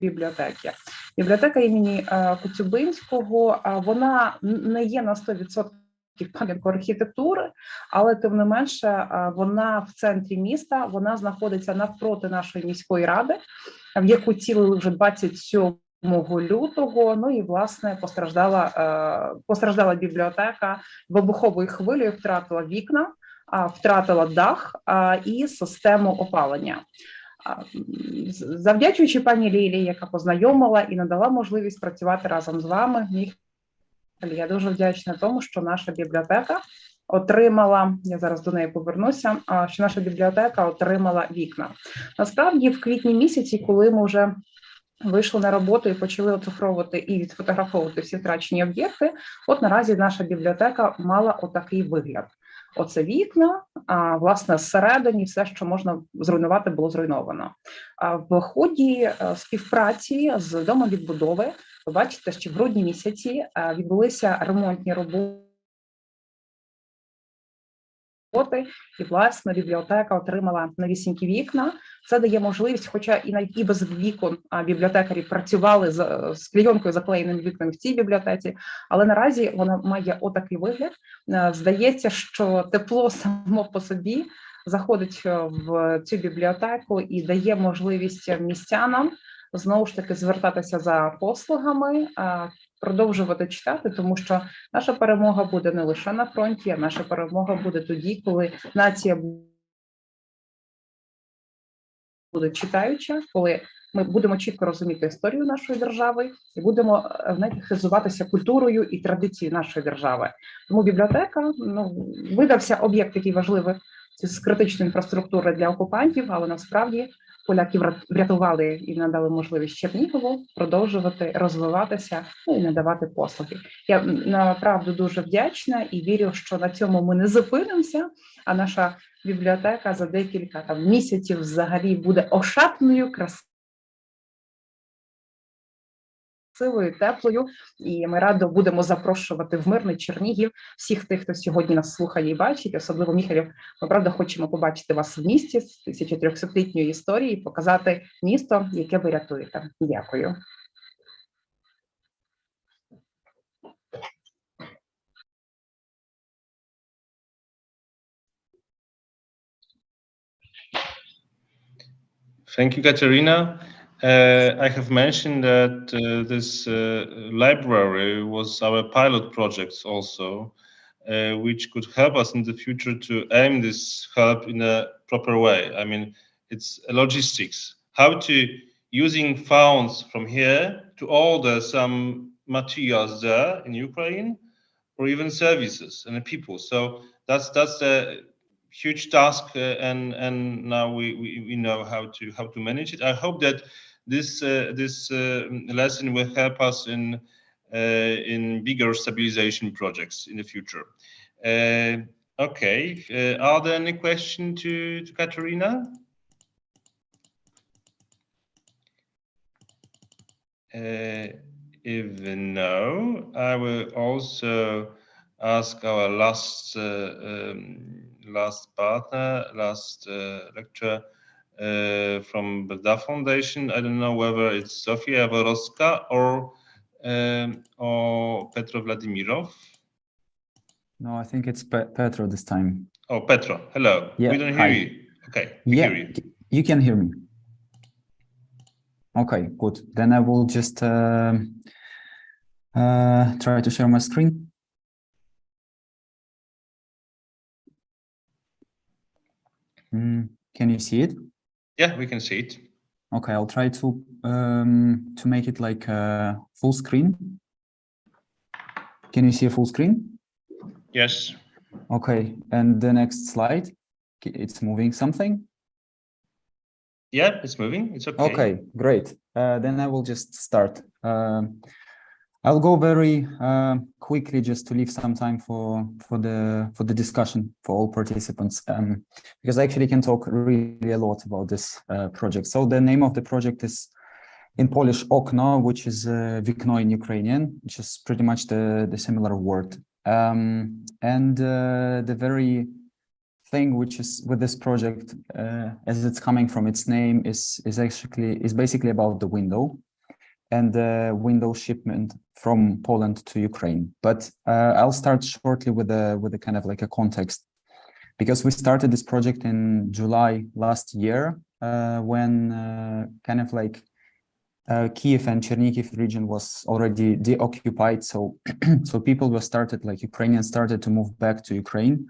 бібліотеки. Бібліотека імені Коцюбинського, вона не є на 100% пам'яткою архітектури, але тим не менше вона в центрі міста, вона знаходиться навпроти нашої міської ради, в яку цілили вже 27 лютого, і, власне, постраждала бібліотека вибуховою хвилею, втратила вікна, втратила дах і систему опалення. Завдячуючи пані Лілії, яка познайомила і надала можливість працювати разом з вами, я дуже вдячна тому, що наша бібліотека отримала, я зараз до неї повернуся, що наша бібліотека отримала вікна. Насправді, в квітні місяці, коли ми вже вийшли на роботу і почали оцифровувати і відфотографовувати всі втрачені об'єкти, от наразі наша бібліотека мала отакий вигляд. Оце вікна, власне, зсередині все, що можна зруйнувати, було зруйновано. В ході співпраці з Домом відбудови, ви бачите, що в грудні місяці відбулися ремонтні роботи, і, власне, бібліотека отримала новісінькі вікна. Це дає можливість, хоча і без вікон бібліотекарі працювали з клейонкою заклеєними вікнами в цій бібліотеці, але наразі вона має отакий вигляд. Здається, що тепло само по собі заходить в цю бібліотеку і дає можливість містянам знову ж таки звертатися за послугами, продовжувати читати, тому що наша перемога буде не лише на фронті, а наша перемога буде тоді, коли нація буде читаюча, коли ми будемо чітко розуміти історію нашої держави і будемо хизуватися культурою і традицією нашої держави. Тому бібліотека, видався об'єкт, який важливий з критичної інфраструктури для окупантів, але насправді поляки врятували і надали можливість Чернігову продовжувати розвиватися і надавати послуги. Я направду дуже вдячна і вірю, що на цьому ми не зупинимося, а наша бібліотека за декілька місяців взагалі буде ошатною, красивою, теплою, і ми радо будемо запрошувати в мирний Чернігів всіх тих, хто сьогодні нас слухає і бачить, особливо Міхалів. Ми, правда, хочемо побачити вас в місті з 1300-літньої історії і показати місто, яке ви рятуєте. Дякую. Thank you, Katerina. I have mentioned that this library was our pilot project also, which could help us in the future to aim this help in a proper way. I mean, it's logistics. How to, using funds from here to order some materials there in Ukraine, or even services and people. So that's a huge task, and now we know how to manage it. I hope that this lesson will help us in bigger stabilization projects in the future. Okay, are there any questions to Katerina? If no, I will also ask our last lecturer from the DA Foundation. I don't know whether it's Sofia Jaworowska or Petro Vladimirov. No, I think it's Petro this time. Oh, Petro, hello. Yeah, we don't hear hi. you. Okay, yeah, hear you. You can hear me. Okay, good. Then I will just try to share my screen. Can you see it? Yeah, we can see it. Okay, I'll try to make it like full screen. Can you see a full screen? Yes. Okay, and the next slide, it's moving something. Yeah, it's moving. It's okay. Okay, great. Then I will just start. I'll go very quickly just to leave some time for the discussion for all participants, because I actually can talk really a lot about this project. So the name of the project is in Polish okno, which is wikno in Ukrainian, which is pretty much the similar word. And the very thing which is with this project, as it's coming from its name, is basically about the window and the window shipment from Poland to Ukraine. But I'll start shortly with a kind of like a context, because we started this project in July last year, when kind of like Kiev and Chernihiv region was already deoccupied. So so people were started, like Ukrainians started to move back to Ukraine.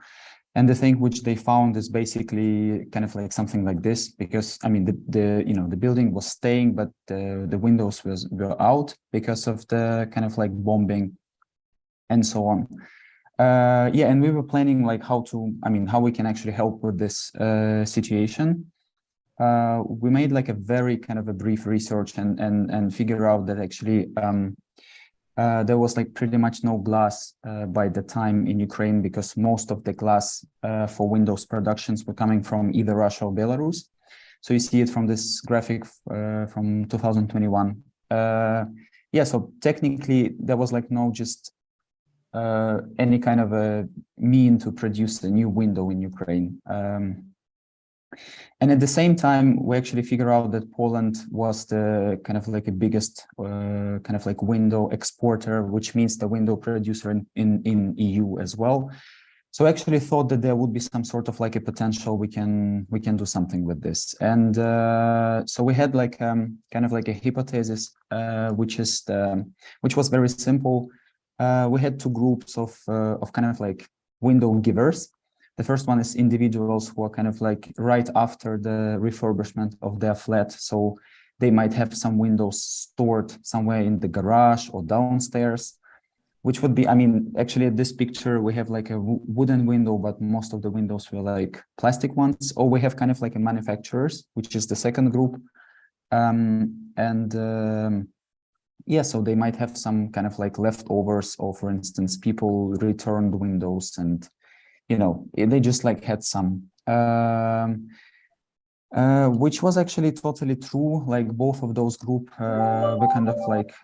And the thing which they found is basically kind of like something like this, because I mean the building was staying, but the windows were out because of the kind of like bombing and so on. Yeah, and we were planning like how we can actually help with this situation. We made like a very kind of a brief research and figure out that actually there was like pretty much no glass by the time in Ukraine, because most of the glass for Windows productions were coming from either Russia or Belarus. So you see it from this graphic from 2021. Yeah, so technically there was like no just any kind of a mean to produce a new window in Ukraine. And at the same time, we actually figure out that Poland was the kind of like a biggest kind of like window exporter, which means the window producer in EU as well. So I actually thought that there would be some sort of like a potential we can do something with this. And so we had like kind of like a hypothesis, which was very simple. We had two groups of kind of like window givers. The first one is individuals who are kind of like right after the refurbishment of their flat. So they might have some windows stored somewhere in the garage or downstairs, which would be, I mean, actually at this picture, we have like a wooden window, but most of the windows were like plastic ones. Or we have kind of like a manufacturers, which is the second group. Yeah, so they might have some kind of like leftovers, or for instance, people returned windows and you know, they just like had some, which was actually totally true. Like both of those group were kind of like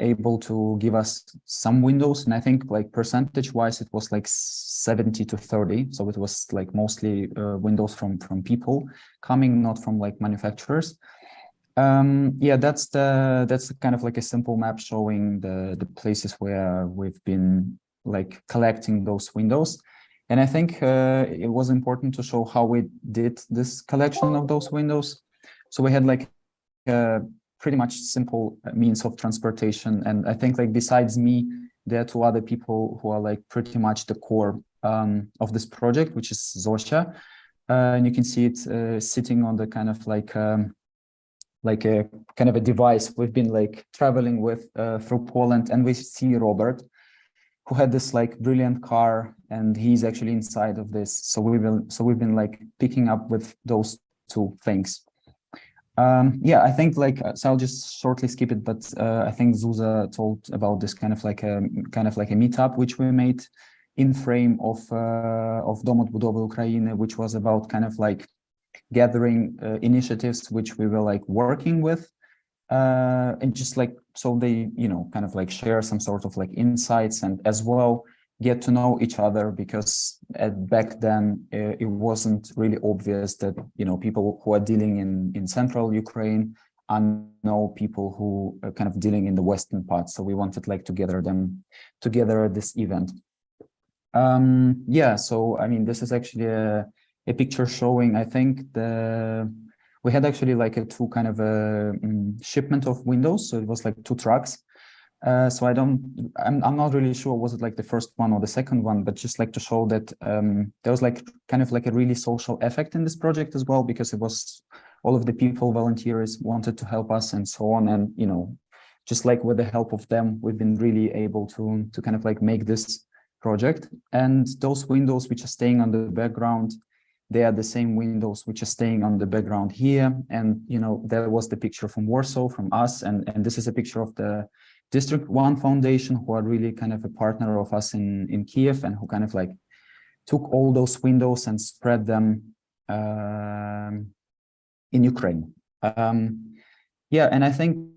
able to give us some windows. And I think like percentage wise, it was like 70 to 30. So it was like mostly windows from people coming, not from like manufacturers. Yeah, that's the kind of like a simple map showing the places where we've been like collecting those windows. And I think it was important to show how we did this collection of those windows. So we had like pretty much simple means of transportation. And I think like besides me, there are two other people who are like pretty much the core of this project, which is Zosia. And you can see it sitting on the kind of like a kind of a device we've been like traveling with through Poland. And we see Robert, who had this like brilliant car, and he's actually inside of this. So we've been like picking up with those two things. Yeah, I think like so I'll just shortly skip it, but I think Zuza told about this kind of like a meetup which we made in frame of Domu Odbudowy Ukrainy, which was about kind of like gathering initiatives which we were like working with. And just like so they kind of like share some sort of like insights and as well get to know each other, because back then it wasn't really obvious that people who are dealing in central Ukraine know people who are kind of dealing in the western part. So we wanted like to gather them together at this event. Yeah, so I mean this is actually a picture showing, I think we had actually like a two kind of a shipment of windows. So it was like two trucks. So I'm not really sure, was it like the first one or the second one, but just like to show that there was like kind of like a really social effect in this project as well, because it was all of the people, volunteers wanted to help us and so on. And, just like with the help of them, we've been really able to kind of like make this project. And those windows which are staying on the background, they are the same windows which are staying on the background here. And, there was the picture from Warsaw, from us. And this is a picture of the District 1 Foundation, who are really kind of a partner of us in Kiev, and who kind of like took all those windows and spread them in Ukraine. Yeah, and I think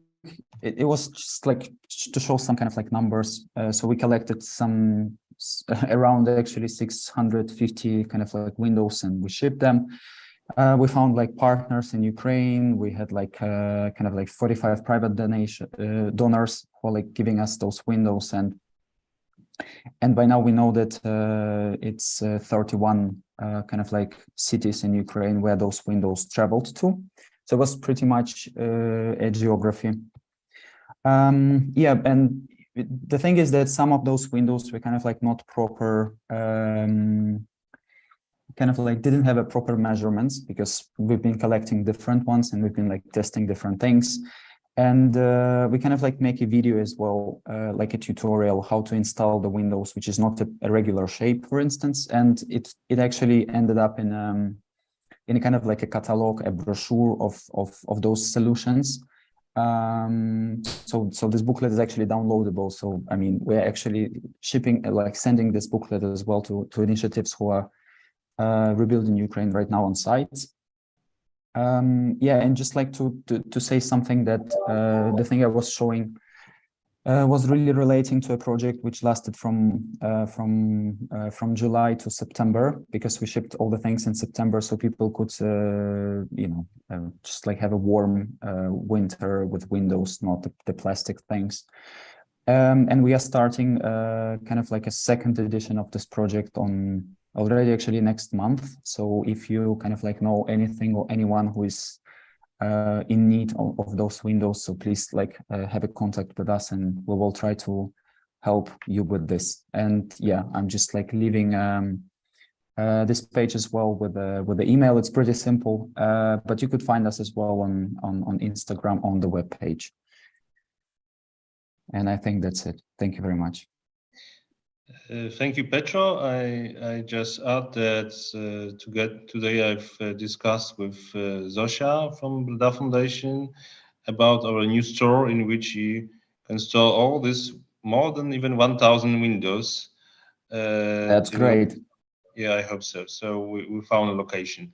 it was just like to show some kind of like numbers. So we collected some around actually 650 kind of like windows, and we shipped them. We found like partners in Ukraine. We had like kind of like 45 private donors who are like giving us those windows, and by now we know that it's 31 kind of like cities in Ukraine where those windows traveled to. So it was pretty much a geography. Yeah, and the thing is that some of those windows were kind of like not proper kind of like didn't have a proper measurements because we've been collecting different ones and we've been like testing different things. And we kind of like make a video as well, like a tutorial how to install the windows, which is not a regular shape, for instance. And it actually ended up in a kind of like a catalog, a brochure of those solutions. So this booklet is actually downloadable. So I mean, we're actually shipping, like sending this booklet as well to initiatives who are rebuilding Ukraine right now on site. Yeah, and just like to say something that the thing I was showing was really relating to a project which lasted from July to September, because we shipped all the things in September so people could just like have a warm winter with windows, not the plastic things. And we are starting kind of like a second edition of this project on already actually next month. So if you kind of like know anything or anyone who is in need of those windows, so please like have a contact with us and we will try to help you with this. And yeah, I'm just like leaving this page as well with the email. It's pretty simple, but you could find us as well on Instagram on the web page. And I think that's it. Thank you very much. Thank you, Petro. I just add that today I've discussed with Zosia from Buda Foundation about our new store in which you can store all this more than even 1,000 windows. That's great. Yeah, I hope so. So we found a location.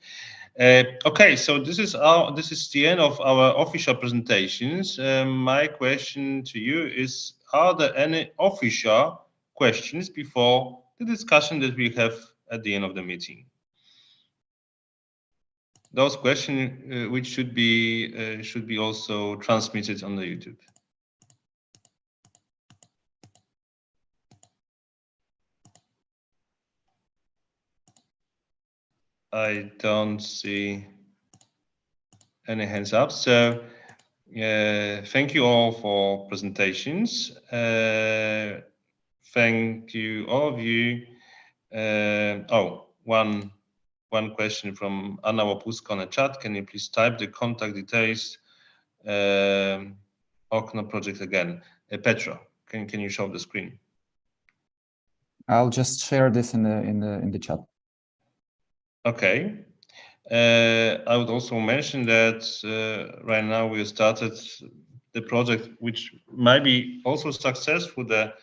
Okay, so this is the end of our official presentations. My question to you is: are there any official questions before the discussion that we have at the end of the meeting? Those questions which should be also transmitted on the YouTube. I don't see any hands up. So thank you all for presentations. Thank you, all of you. One question from Anna Łapuska on the chat. Can you please type the contact details? Okno project again. Petro, can you show the screen? I'll just share this in the chat. Okay. I would also mention that right now we started the project, which might be also successful. The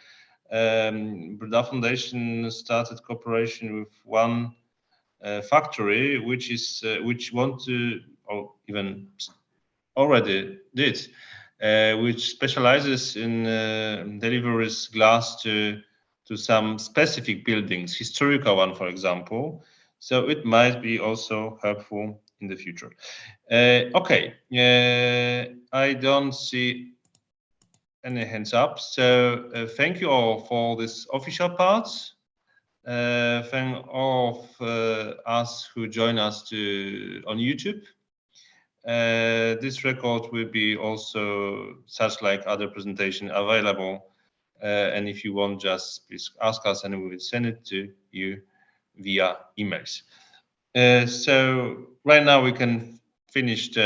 Buda Foundation started cooperation with one factory, which want to, or even already did, which specializes in delivers glass to some specific buildings, historical one, for example. So it might be also helpful in the future. Okay, I don't see any hands up. So thank you all for this official part. Thank all of us who join us on YouTube. This record will be also, such like other presentation, available. And if you want, just please ask us and we will send it to you via emails. So right now we can finish the